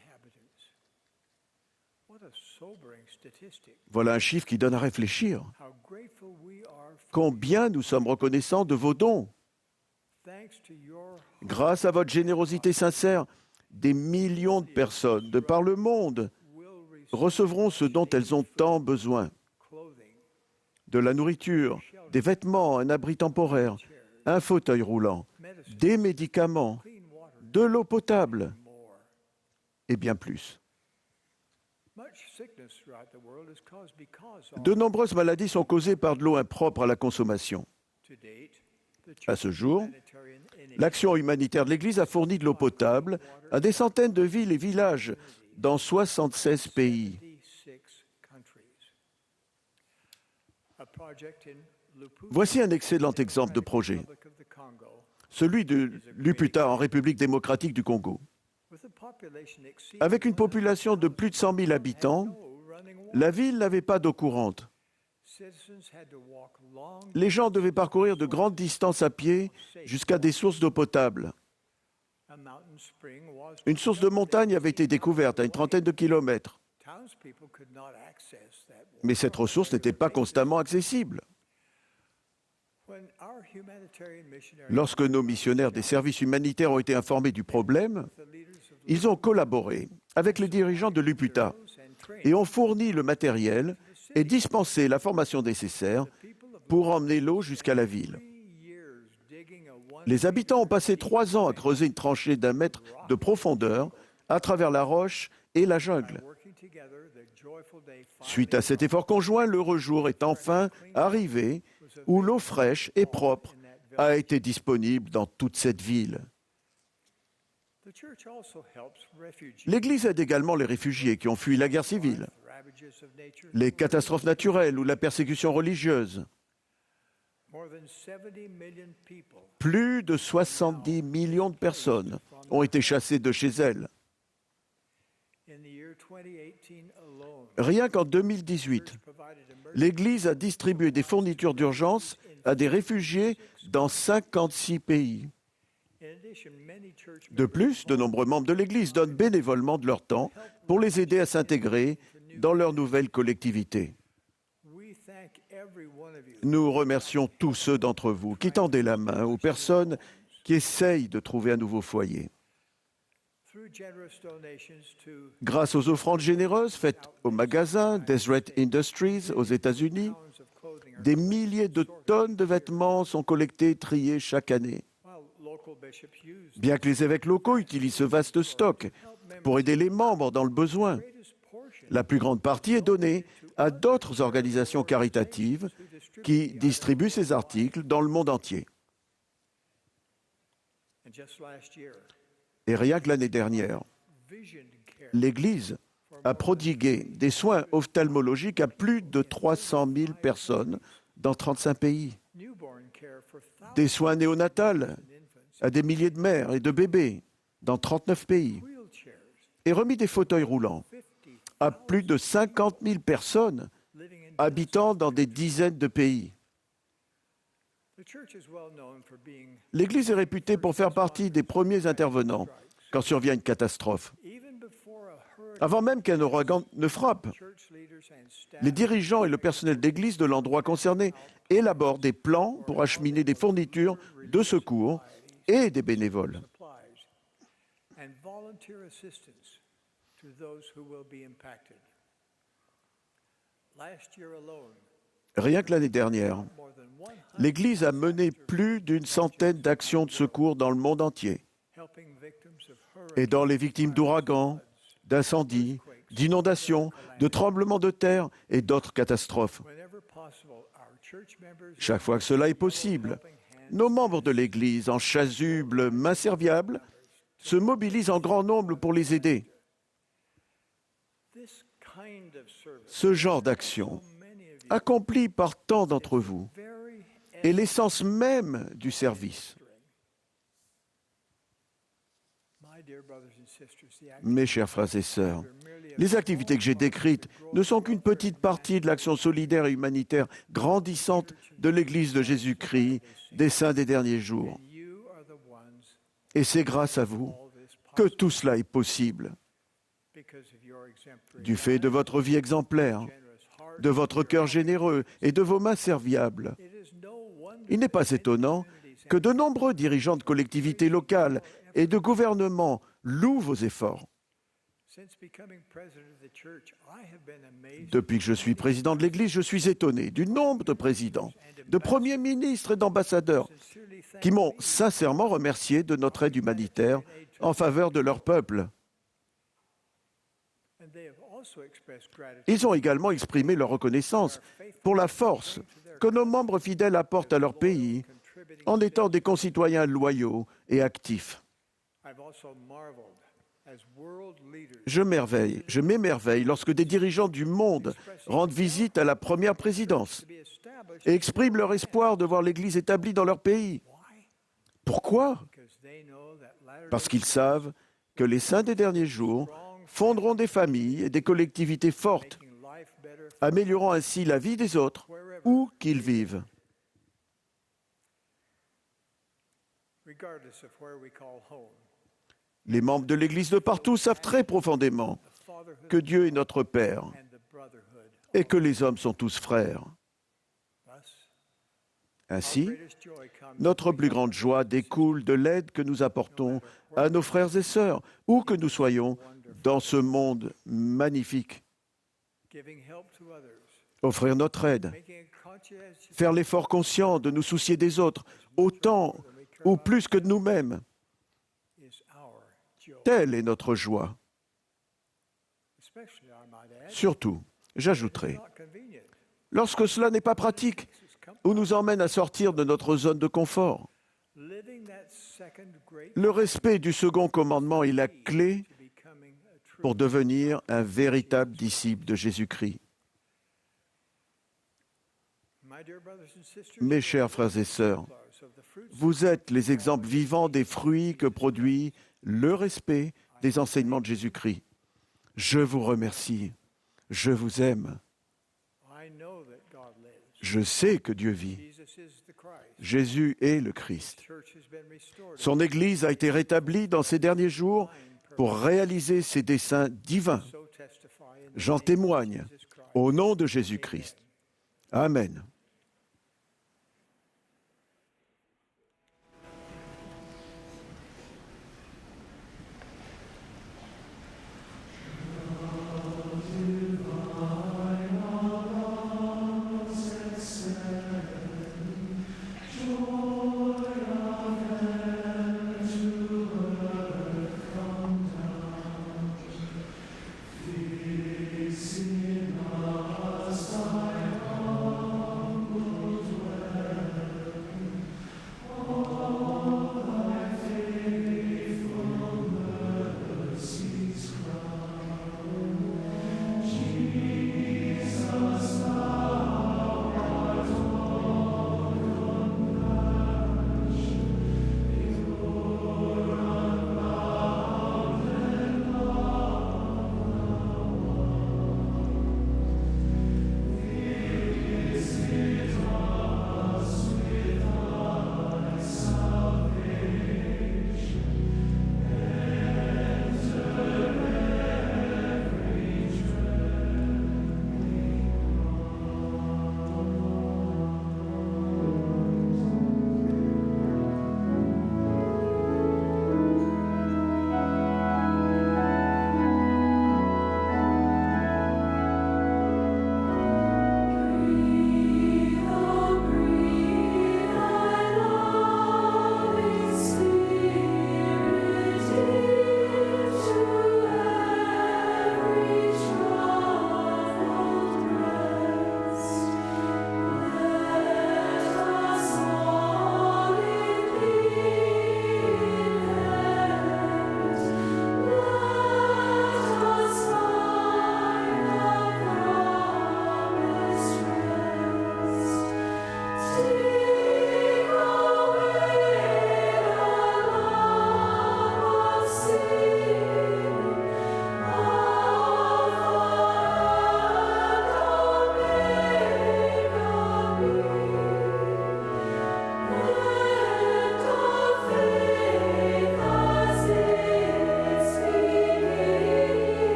Voilà un chiffre qui donne à réfléchir. Combien nous sommes reconnaissants de vos dons. Grâce à votre générosité sincère, des millions de personnes de par le monde recevront ce dont elles ont tant besoin. De la nourriture, des vêtements, un abri temporaire, un fauteuil roulant, des médicaments, de l'eau potable et bien plus. De nombreuses maladies sont causées par de l'eau impropre à la consommation. À ce jour, l'action humanitaire de l'Église a fourni de l'eau potable à des centaines de villes et villages dans 76 pays. Voici un excellent exemple de projet, celui de Luputa en République démocratique du Congo. Avec une population de plus de 100 000 habitants, la ville n'avait pas d'eau courante. Les gens devaient parcourir de grandes distances à pied jusqu'à des sources d'eau potable. Une source de montagne avait été découverte à une trentaine de kilomètres. Mais cette ressource n'était pas constamment accessible. Lorsque nos missionnaires des services humanitaires ont été informés du problème, ils ont collaboré avec les dirigeants de Luputa et ont fourni le matériel et dispensé la formation nécessaire pour emmener l'eau jusqu'à la ville. Les habitants ont passé 3 ans à creuser une tranchée d'1 mètre de profondeur à travers la roche et la jungle. Suite à cet effort conjoint, l'heureux jour est enfin arrivé où l'eau fraîche et propre a été disponible dans toute cette ville. L'Église aide également les réfugiés qui ont fui la guerre civile, les catastrophes naturelles ou la persécution religieuse. Plus de 70 millions de personnes ont été chassées de chez elles. Rien qu'en 2018, l'Église a distribué des fournitures d'urgence à des réfugiés dans 56 pays. De plus, de nombreux membres de l'Église donnent bénévolement de leur temps pour les aider à s'intégrer dans leur nouvelle collectivité. Nous remercions tous ceux d'entre vous qui tendaient la main aux personnes qui essayent de trouver un nouveau foyer. Grâce aux offrandes généreuses faites au magasin Deseret Industries aux États-Unis, des milliers de tonnes de vêtements sont collectés et triés chaque année. Bien que les évêques locaux utilisent ce vaste stock pour aider les membres dans le besoin, la plus grande partie est donnée à d'autres organisations caritatives qui distribuent ces articles dans le monde entier. Et rien que l'année dernière, l'Église a prodigué des soins ophtalmologiques à plus de 300 000 personnes dans 35 pays. Des soins néonatals à des milliers de mères et de bébés dans 39 pays. Et remis des fauteuils roulants à plus de 50 000 personnes habitant dans des dizaines de pays. L'Église est réputée pour faire partie des premiers intervenants quand survient une catastrophe. Avant même qu'un ouragan ne frappe, les dirigeants et le personnel d'Église de l'endroit concerné élaborent des plans pour acheminer des fournitures de secours et des bénévoles. Rien que l'année dernière, l'Église a mené plus d'une centaine d'actions de secours dans le monde entier, aidant les victimes d'ouragans, d'incendies, d'inondations, de tremblements de terre et d'autres catastrophes. Chaque fois que cela est possible, nos membres de l'Église, en chasubles, mains serviables, se mobilisent en grand nombre pour les aider. Ce genre d'action, accompli par tant d'entre vous, est l'essence même du service. Mes chers frères et sœurs, les activités que j'ai décrites ne sont qu'une petite partie de l'action solidaire et humanitaire grandissante de l'Église de Jésus-Christ des saints des derniers jours. Et c'est grâce à vous que tout cela est possible. Du fait de votre vie exemplaire, de votre cœur généreux et de vos mains serviables, il n'est pas étonnant que de nombreux dirigeants de collectivités locales et de gouvernements louent vos efforts. Depuis que je suis président de l'Église, je suis étonné du nombre de présidents, de premiers ministres et d'ambassadeurs qui m'ont sincèrement remercié de notre aide humanitaire en faveur de leur peuple. Ils ont également exprimé leur reconnaissance pour la force que nos membres fidèles apportent à leur pays en étant des concitoyens loyaux et actifs. Je m'émerveille lorsque des dirigeants du monde rendent visite à la première présidence et expriment leur espoir de voir l'Église établie dans leur pays. Pourquoi? Parce qu'ils savent que les saints des derniers jours fonderont des familles et des collectivités fortes, améliorant ainsi la vie des autres, où qu'ils vivent. Les membres de l'Église de partout savent très profondément que Dieu est notre Père et que les hommes sont tous frères. Ainsi, notre plus grande joie découle de l'aide que nous apportons à nos frères et sœurs, où que nous soyons dans ce monde magnifique. Offrir notre aide, faire l'effort conscient de nous soucier des autres, autant ou plus que de nous-mêmes. Telle est notre joie. Surtout, j'ajouterai, lorsque cela n'est pas pratique ou nous emmène à sortir de notre zone de confort, le respect du second commandement est la clé pour devenir un véritable disciple de Jésus-Christ. Mes chers frères et sœurs, vous êtes les exemples vivants des fruits que produit le respect des enseignements de Jésus-Christ. Je vous remercie. Je vous aime. Je sais que Dieu vit. Jésus est le Christ. Son Église a été rétablie dans ces derniers jours pour réaliser ses desseins divins. J'en témoigne au nom de Jésus-Christ. Amen.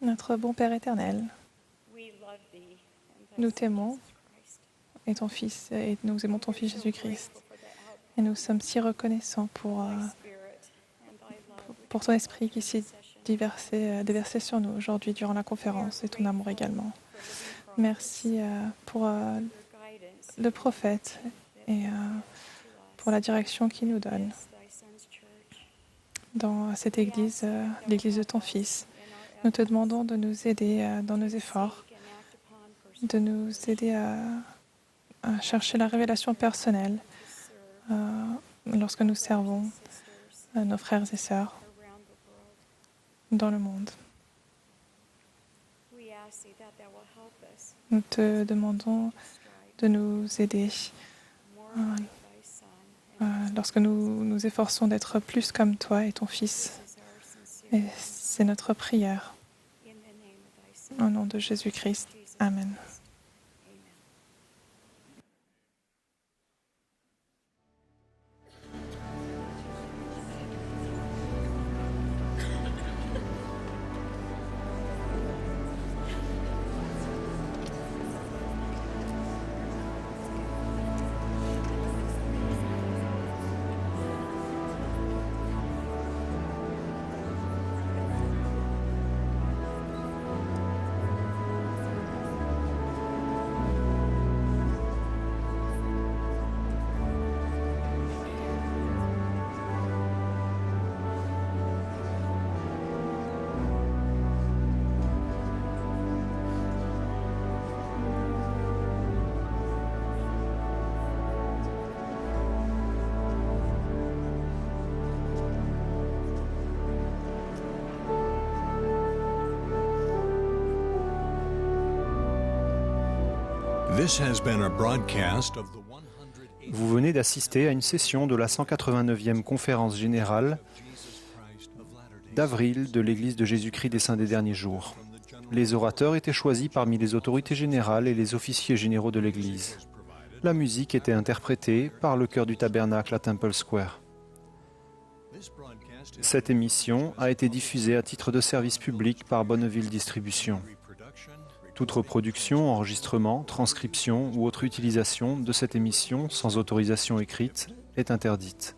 Notre bon Père éternel, nous t'aimons et ton Fils, et nous aimons ton Fils Jésus-Christ. Et nous sommes si reconnaissants pour ton esprit qui s'est déversé sur nous aujourd'hui durant la conférence et ton amour également. Merci pour le prophète et pour la direction qu'il nous donne dans cette église, l'église de ton Fils. Nous te demandons de nous aider dans nos efforts, de nous aider à chercher la révélation personnelle lorsque nous servons nos frères et sœurs dans le monde. Nous te demandons de nous aider lorsque nous nous efforçons d'être plus comme toi et ton Fils. Et c'est notre prière. Au nom de Jésus-Christ. Amen. This has been a broadcast of the 180th Vous venez d'assister à une session de la 189e conférence générale d'avril de l'Église de Jésus-Christ des Saints des Derniers Jours. Les orateurs étaient choisis parmi les autorités générales et les officiers généraux de l'Église. La musique était interprétée par le chœur du tabernacle à Temple Square. Cette émission a été diffusée à titre de service public par Bonneville Distribution. Toute reproduction, enregistrement, transcription ou autre utilisation de cette émission sans autorisation écrite est interdite.